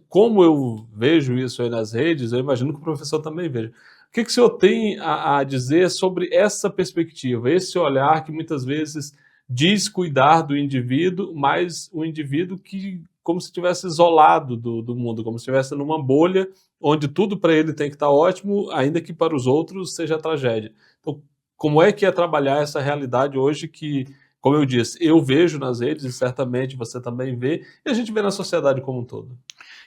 Como eu vejo isso aí nas redes, eu imagino que o professor também veja. O que o senhor tem a dizer sobre essa perspectiva, esse olhar que muitas vezes diz cuidar do indivíduo, mas o indivíduo que como se estivesse isolado do mundo, como se estivesse numa bolha onde tudo para ele tem que estar ótimo, ainda que para os outros seja tragédia. Então, como é que é trabalhar essa realidade hoje que, como eu disse, eu vejo nas redes e certamente você também vê, e a gente vê na sociedade como um todo?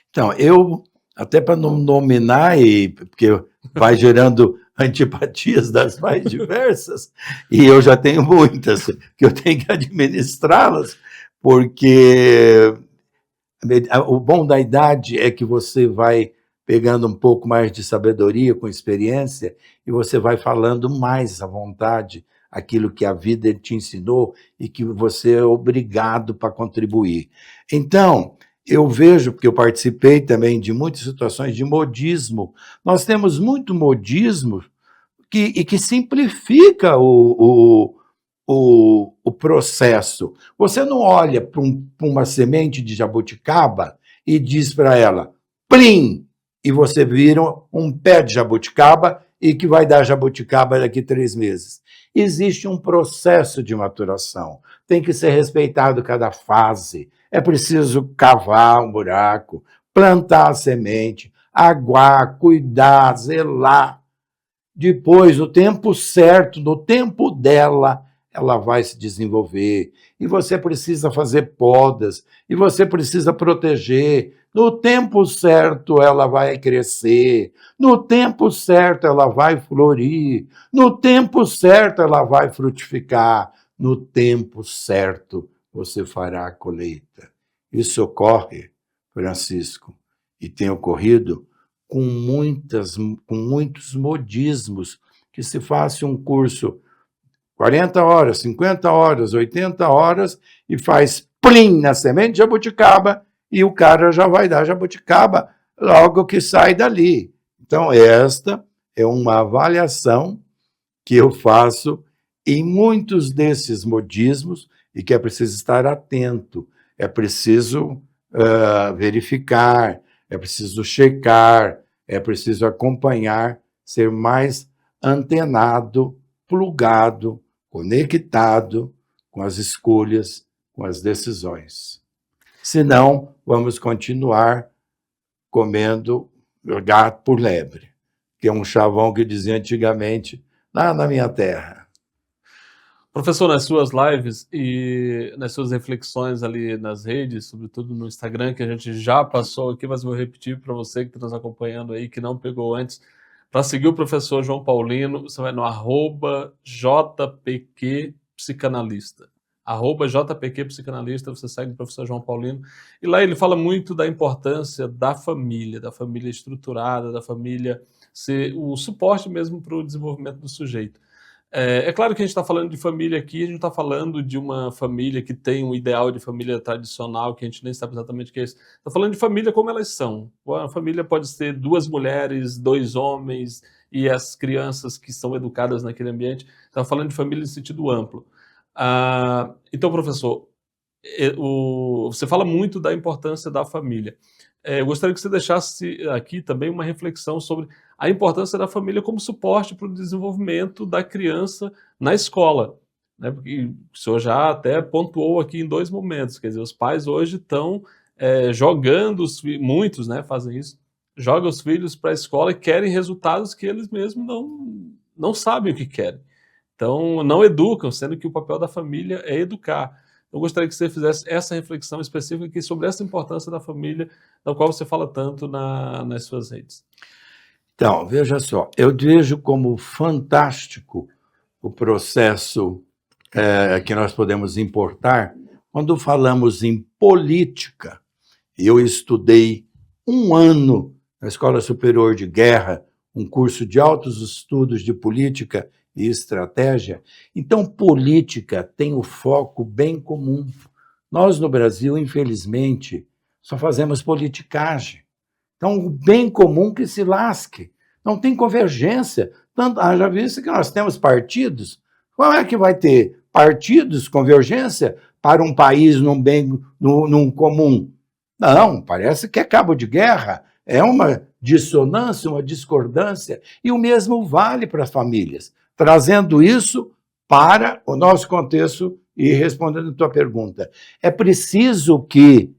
Então, eu, até para não nominar, porque vai gerando antipatias das mais diversas, e eu já tenho muitas, que eu tenho que administrá-las, porque o bom da idade é que você vai pegando um pouco mais de sabedoria com experiência e você vai falando mais à vontade aquilo que a vida te ensinou e que você é obrigado para contribuir. Então, eu vejo, porque eu participei também de muitas situações de modismo, nós temos muito modismo que simplifica o processo. Você não olha para uma semente de jabuticaba e diz para ela, plim, e você vira um pé de jabuticaba e que vai dar jabuticaba daqui 3 meses. Existe um processo de maturação, tem que ser respeitado cada fase, é preciso cavar um buraco, plantar a semente, aguar, cuidar, zelar. Depois, no tempo certo, no tempo dela, ela vai se desenvolver. E você precisa fazer podas, e você precisa proteger. No tempo certo, ela vai crescer. No tempo certo, ela vai florir. No tempo certo, ela vai frutificar. No tempo certo, você fará a colheita. Isso ocorre, Francisco, e tem ocorrido com muitos modismos, que se faça um curso 40 horas, 50 horas, 80 horas, e faz plim na semente de jabuticaba, e o cara já vai dar jabuticaba logo que sai dali. Então, esta é uma avaliação que eu faço em muitos desses modismos e que é preciso estar atento, é preciso verificar, é preciso checar, é preciso acompanhar, ser mais antenado, plugado, conectado com as escolhas, com as decisões. Senão, vamos continuar comendo gato por lebre, que é um chavão que dizia antigamente, lá na minha terra. Professor, nas suas lives e nas suas reflexões ali nas redes, sobretudo no Instagram, que a gente já passou aqui, mas vou repetir para você que está nos acompanhando aí, que não pegou antes, para seguir o professor João Paulino, você vai no @jpqpsicanalista. @jpqpsicanalista, você segue o professor João Paulino, e lá ele fala muito da importância da família estruturada, da família ser o suporte mesmo para o desenvolvimento do sujeito. É claro que a gente está falando de família aqui, a gente está falando de uma família que tem um ideal de família tradicional, que a gente nem sabe exatamente o que é isso. Está falando de família como elas são. A família pode ser 2 mulheres, 2 homens e as crianças que são educadas naquele ambiente. Está falando de família em sentido amplo. Então, professor, você fala muito da importância da família. Eu gostaria que você deixasse aqui também uma reflexão sobre a importância da família como suporte para o desenvolvimento da criança na escola, né? Porque o senhor já até pontuou aqui em 2 momentos, quer dizer, os pais hoje estão jogando, muitos, né, fazem isso, jogam os filhos para a escola e querem resultados que eles mesmos não sabem o que querem. Então, não educam, sendo que o papel da família é educar. Eu gostaria que você fizesse essa reflexão específica aqui sobre essa importância da família, da qual você fala tanto nas suas redes. Então, veja só, eu vejo como fantástico o processo que nós podemos importar quando falamos em política. Eu estudei 1 ano na Escola Superior de Guerra, um curso de altos estudos de política e estratégia. Então, política tem o foco bem comum. Nós, no Brasil, infelizmente, só fazemos politicagem. Então, o bem comum que se lasque. Não tem convergência. Já visto que nós temos partidos. Como é que vai ter partidos, convergência, para um país num comum? Não, parece que é cabo de guerra. É uma dissonância, uma discordância. E o mesmo vale para as famílias. Trazendo isso para o nosso contexto e respondendo a tua pergunta, é preciso que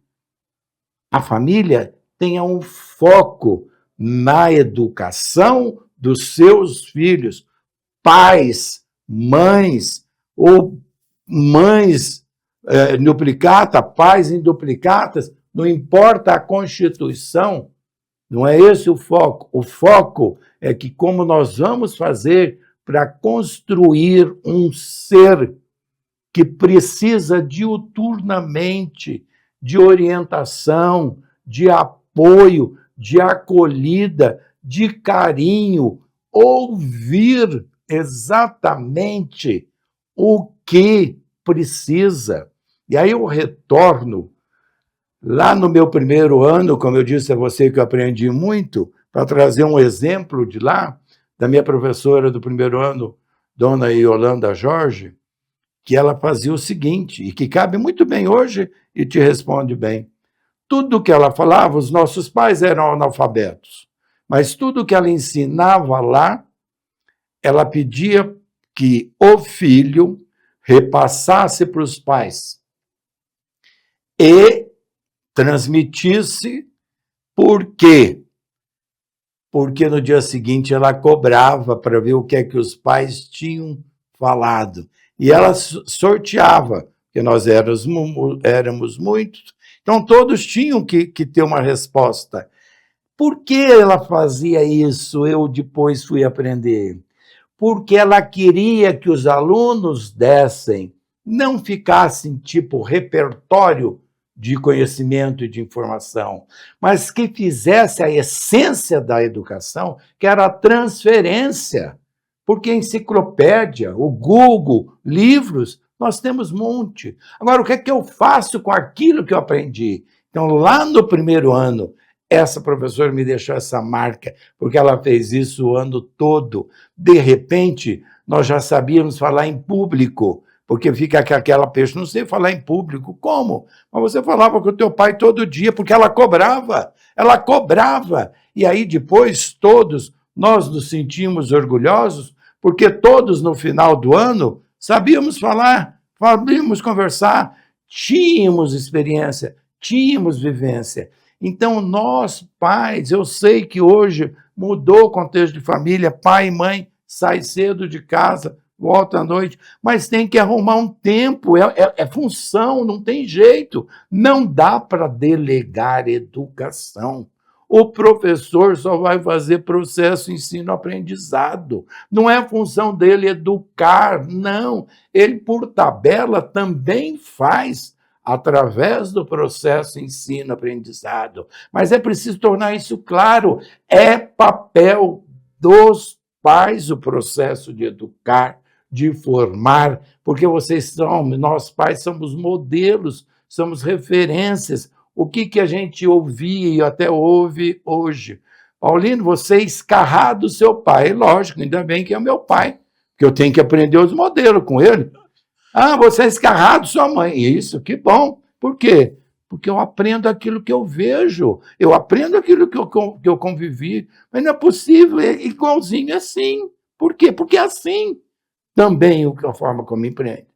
a família tenha um foco na educação dos seus filhos, pais, mães, ou mães duplicata, pais em duplicatas, não importa a constituição, não é esse o foco. O foco é que como nós vamos fazer para construir um ser que precisa diuturnamente de orientação, de apoio, de acolhida, de carinho, ouvir exatamente o que precisa. E aí eu retorno lá no meu primeiro ano, como eu disse a você que eu aprendi muito, para trazer um exemplo de lá, da minha professora do primeiro ano, dona Yolanda Jorge, que ela fazia o seguinte, e que cabe muito bem hoje e te responde bem. Tudo que ela falava, os nossos pais eram analfabetos, mas tudo que ela ensinava lá, ela pedia que o filho repassasse para os pais e transmitisse. Por quê? Porque no dia seguinte ela cobrava para ver o que é que os pais tinham falado. E ela sorteava, porque nós éramos muitos, então todos tinham que ter uma resposta. Por que ela fazia isso? Eu depois fui aprender. Porque ela queria que os alunos dessem, não ficassem tipo repertório de conhecimento e de informação, mas que fizesse a essência da educação, que era a transferência. Porque a enciclopédia, o Google, livros, nós temos um monte. Agora, o que é que eu faço com aquilo que eu aprendi? Então, lá no primeiro ano, essa professora me deixou essa marca, porque ela fez isso o ano todo. De repente, nós já sabíamos falar em público, porque fica aquela peixe, não sei falar em público. Como? Mas você falava com o teu pai todo dia, porque ela cobrava. E aí, depois, todos, nós nos sentimos orgulhosos, porque todos, no final do ano, sabíamos falar, sabíamos conversar, tínhamos experiência, tínhamos vivência. Então, nós, pais, eu sei que hoje mudou o contexto de família, pai e mãe sai cedo de casa, volta à noite, mas tem que arrumar um tempo, é função, não tem jeito. Não dá para delegar educação. O professor só vai fazer processo ensino-aprendizado. Não é função dele educar, não. Ele, por tabela, também faz através do processo ensino-aprendizado. Mas é preciso tornar isso claro. É papel dos pais o processo de educar, de formar, porque nós pais somos modelos, somos referências. O que a gente ouvia e até ouve hoje? Paulino, você escarrar do seu pai. Lógico, ainda bem que é o meu pai, que eu tenho que aprender os modelos com ele. Ah, você é escarrado sua mãe. Isso, que bom. Por quê? Porque eu aprendo aquilo que eu vejo, eu aprendo aquilo que eu convivi, mas não é possível, é igualzinho assim. Por quê? Porque é assim também a forma como empreende.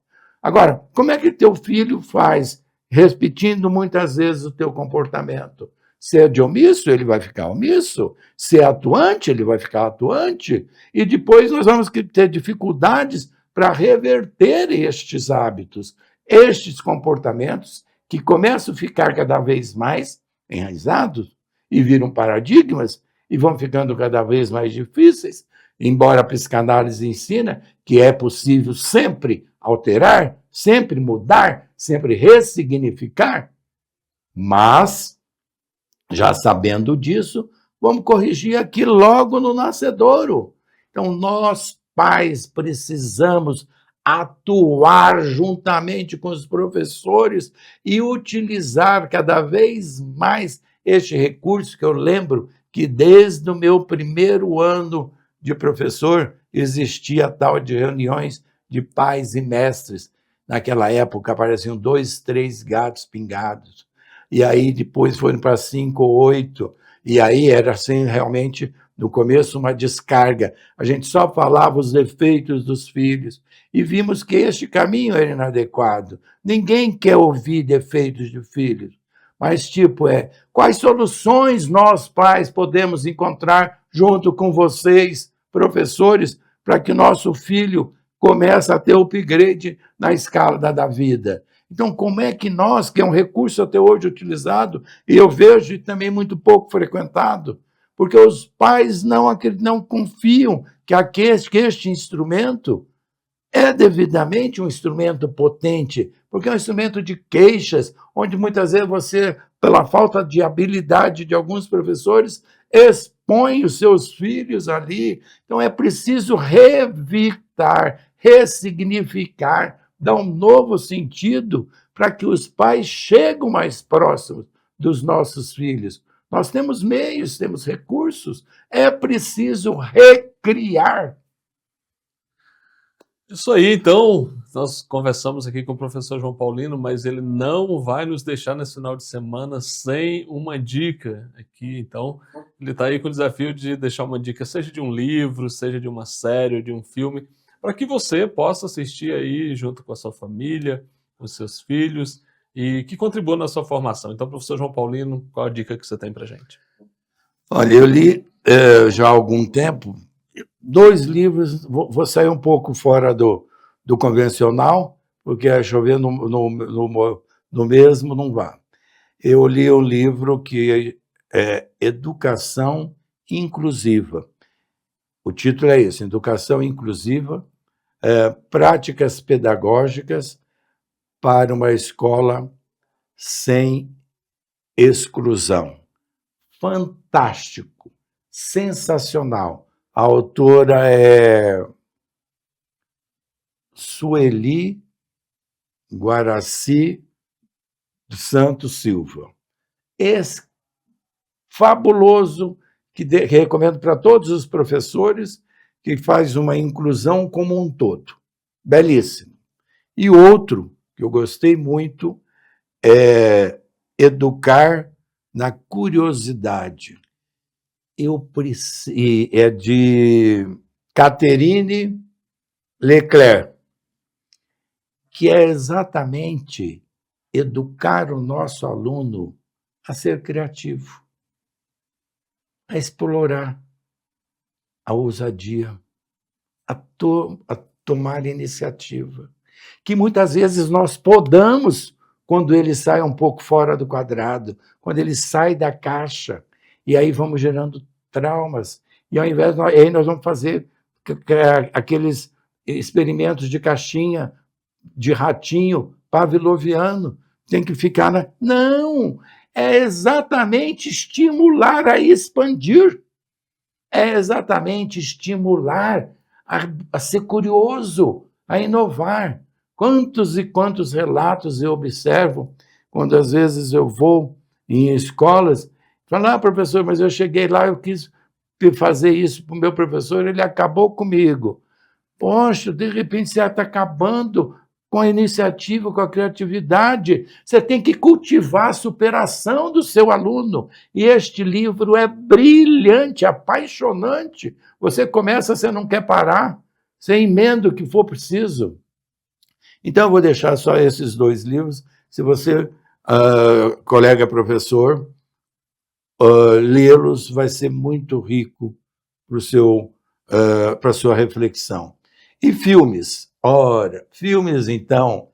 Agora, como é que teu filho faz, repetindo muitas vezes o teu comportamento? Se é de omisso, ele vai ficar omisso. Se é atuante, ele vai ficar atuante. E depois nós vamos ter dificuldades para reverter estes hábitos, estes comportamentos que começam a ficar cada vez mais enraizados e viram paradigmas e vão ficando cada vez mais difíceis, embora a psicanálise ensina que é possível sempre alterar, sempre mudar, sempre ressignificar, mas, já sabendo disso, vamos corrigir aqui logo no nascedouro. Então, nós, pais, precisamos atuar juntamente com os professores e utilizar cada vez mais este recurso que eu lembro que desde o meu primeiro ano de professor existia tal de reuniões de pais e mestres. Naquela época apareciam 2, 3 gatos pingados. E aí depois foram para 5 ou 8. E aí era assim realmente no começo, uma descarga. A gente só falava os defeitos dos filhos e vimos que este caminho era inadequado. Ninguém quer ouvir defeitos de filhos, mas quais soluções nós, pais, podemos encontrar junto com vocês, professores, para que nosso filho comece a ter upgrade na escala da vida? Então, como é que nós, que é um recurso até hoje utilizado, e eu vejo também muito pouco frequentado, porque os pais não confiam que este instrumento é devidamente um instrumento potente, porque é um instrumento de queixas, onde muitas vezes você, pela falta de habilidade de alguns professores, expõe os seus filhos ali. Então, é preciso revitar, ressignificar, dar um novo sentido para que os pais cheguem mais próximos dos nossos filhos. Nós temos meios, temos recursos, é preciso recriar. Isso aí, então, nós conversamos aqui com o professor João Paulino, mas ele não vai nos deixar nesse final de semana sem uma dica aqui. Então, ele está aí com o desafio de deixar uma dica, seja de um livro, seja de uma série, ou de um filme, para que você possa assistir aí junto com a sua família, com os seus filhos, e que contribua na sua formação. Então, professor João Paulino, qual a dica que você tem para a gente? Olha, eu li já há algum tempo 2 livros, vou sair um pouco fora do convencional, porque chover no mesmo não vá. Eu li um livro que é Educação Inclusiva. O título é esse, Educação Inclusiva, Práticas Pedagógicas para uma Escola Sem Exclusão. Fantástico, sensacional. A autora é Sueli Guaraci Santos Silva. Fabuloso, que recomendo para todos os professores, que faz uma inclusão como um todo. Belíssimo. E outro, que eu gostei muito, é Educar na Curiosidade. É de Catherine Leclerc, que é exatamente educar o nosso aluno a ser criativo, a explorar, a ousadia, a tomar iniciativa, que muitas vezes nós podamos quando ele sai um pouco fora do quadrado, quando ele sai da caixa, e aí vamos gerando traumas. E ao invés, aí nós vamos fazer aqueles experimentos de caixinha, de ratinho pavloviano, tem que ficar Não! É exatamente estimular a expandir, é exatamente estimular a ser curioso, a inovar. Quantos e quantos relatos eu observo, quando às vezes eu vou em escolas, falo, professor, mas eu cheguei lá, eu quis fazer isso para o meu professor, ele acabou comigo. Poxa, de repente você está acabando com a iniciativa, com a criatividade. Você tem que cultivar a superação do seu aluno. E este livro é brilhante, apaixonante. Você começa, você não quer parar, você emenda o que for preciso. Então, eu vou deixar só esses 2 livros. Se você, colega professor, lê-los, vai ser muito rico para a sua reflexão. E filmes? Ora, filmes, então,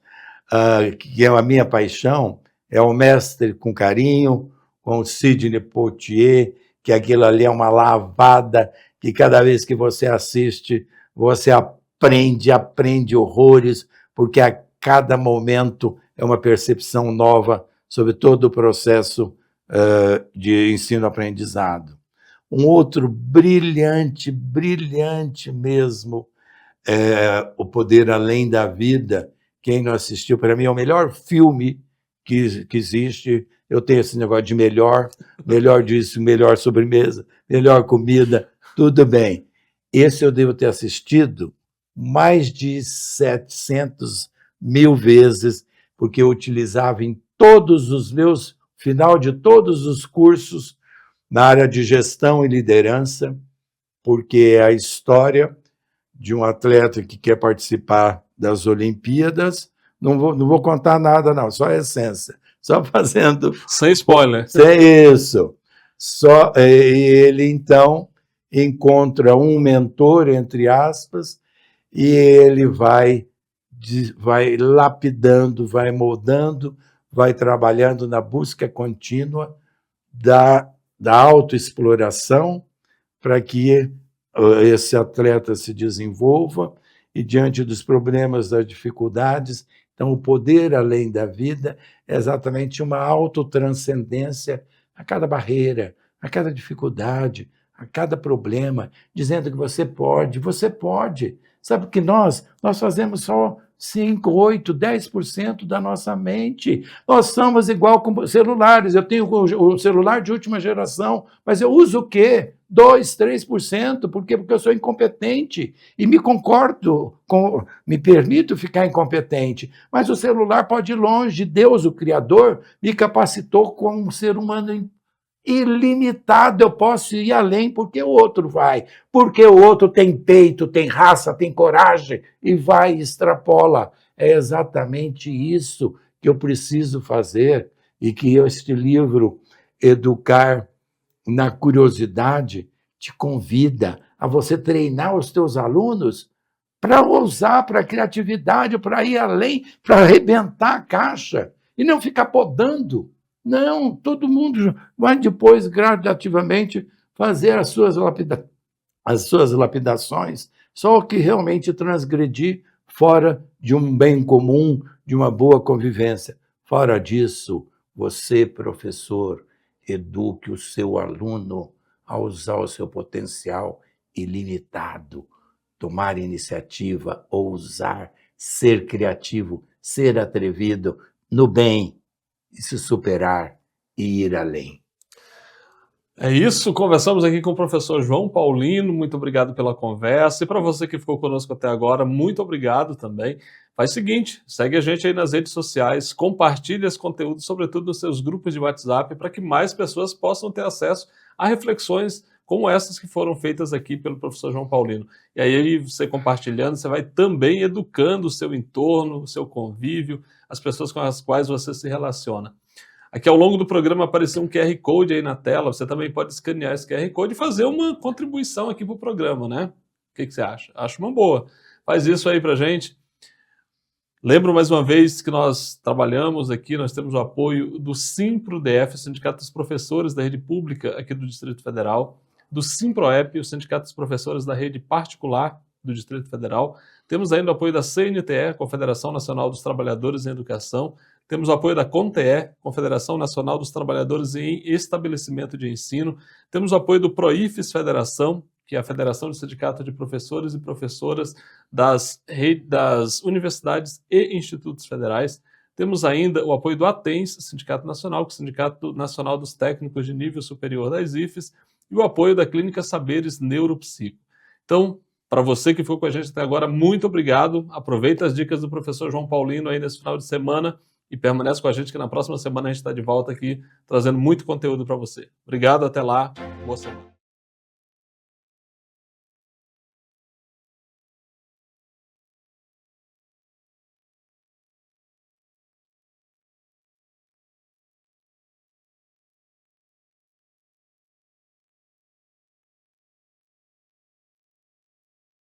que é a minha paixão, é O Mestre com Carinho, com o Sidney Poitier, que aquilo ali é uma lavada, que cada vez que você assiste, você aprende horrores, porque a cada momento é uma percepção nova sobre todo o processo de ensino-aprendizado. Um outro brilhante, brilhante mesmo, O Poder Além da Vida. Quem não assistiu, para mim é o melhor filme que existe. Eu tenho esse negócio de melhor disso, melhor sobremesa, melhor comida, tudo bem. Esse eu devo ter assistido mais de 700.000 vezes, porque eu utilizava em todos os meus, final de todos os cursos, na área de gestão e liderança, porque é a história de um atleta que quer participar das Olimpíadas. Não vou contar nada, não, só a essência. Só fazendo... Sem spoiler. É isso. Só ele, então, encontra um mentor, entre aspas, e ele vai lapidando, vai moldando, vai trabalhando na busca contínua da autoexploração para que esse atleta se desenvolva e, diante dos problemas, das dificuldades, então, o poder além da vida é exatamente uma autotranscendência a cada barreira, a cada dificuldade, a cada problema, dizendo que você pode. Sabe que nós fazemos só 5, 8, 10% da nossa mente. Nós somos igual com celulares. Eu tenho o celular de última geração, mas eu uso o quê? 2, 3%. Por quê? Porque eu sou incompetente e me permito ficar incompetente. Mas o celular pode ir longe. Deus, o Criador, me capacitou como um ser humano ilimitado. Eu posso ir além porque o outro vai. Porque o outro tem peito, tem raça, tem coragem e vai e extrapola. É exatamente isso que eu preciso fazer e que este livro, Educar na Curiosidade, te convida a você treinar os teus alunos para ousar, para a criatividade, para ir além, para arrebentar a caixa e não ficar podando. Não, todo mundo vai depois, gradativamente, fazer as suas lapidações, só o que realmente transgredir fora de um bem comum, de uma boa convivência. Fora disso, você, professor, eduque o seu aluno a usar o seu potencial ilimitado, tomar iniciativa, ousar, ser criativo, ser atrevido no bem, e se superar e ir além. É isso, conversamos aqui com o professor João Paulino, muito obrigado pela conversa, e para você que ficou conosco até agora, muito obrigado também. Faz o seguinte, segue a gente aí nas redes sociais, compartilhe esse conteúdo, sobretudo nos seus grupos de WhatsApp, para que mais pessoas possam ter acesso a reflexões como essas que foram feitas aqui pelo professor João Paulino. E aí, você compartilhando, você vai também educando o seu entorno, o seu convívio, as pessoas com as quais você se relaciona. Aqui ao longo do programa apareceu um QR Code aí na tela, você também pode escanear esse QR Code e fazer uma contribuição aqui para o programa, né? O que você acha? Acho uma boa. Faz isso aí pra gente. Lembro mais uma vez que nós trabalhamos aqui, nós temos o apoio do SIMPRO-DF, o Sindicato dos Professores da Rede Pública aqui do Distrito Federal, do SIMPROEP, o Sindicato dos Professores da Rede Particular do Distrito Federal. Temos ainda o apoio da CNTE, Confederação Nacional dos Trabalhadores em Educação. Temos o apoio da CONTE, Confederação Nacional dos Trabalhadores em Estabelecimento de Ensino. Temos o apoio do PROIFES Federação, que é a Federação de Sindicato de Professores e Professoras das universidades e institutos federais. Temos ainda o apoio do ATENS, Sindicato Nacional, que é o Sindicato Nacional dos Técnicos de Nível Superior das IFES, e o apoio da Clínica Saberes Neuropsico. Então, para você que ficou com a gente até agora, muito obrigado. Aproveita as dicas do professor João Paulino aí nesse final de semana e permanece com a gente que na próxima semana a gente está de volta aqui trazendo muito conteúdo para você. Obrigado, até lá, boa semana.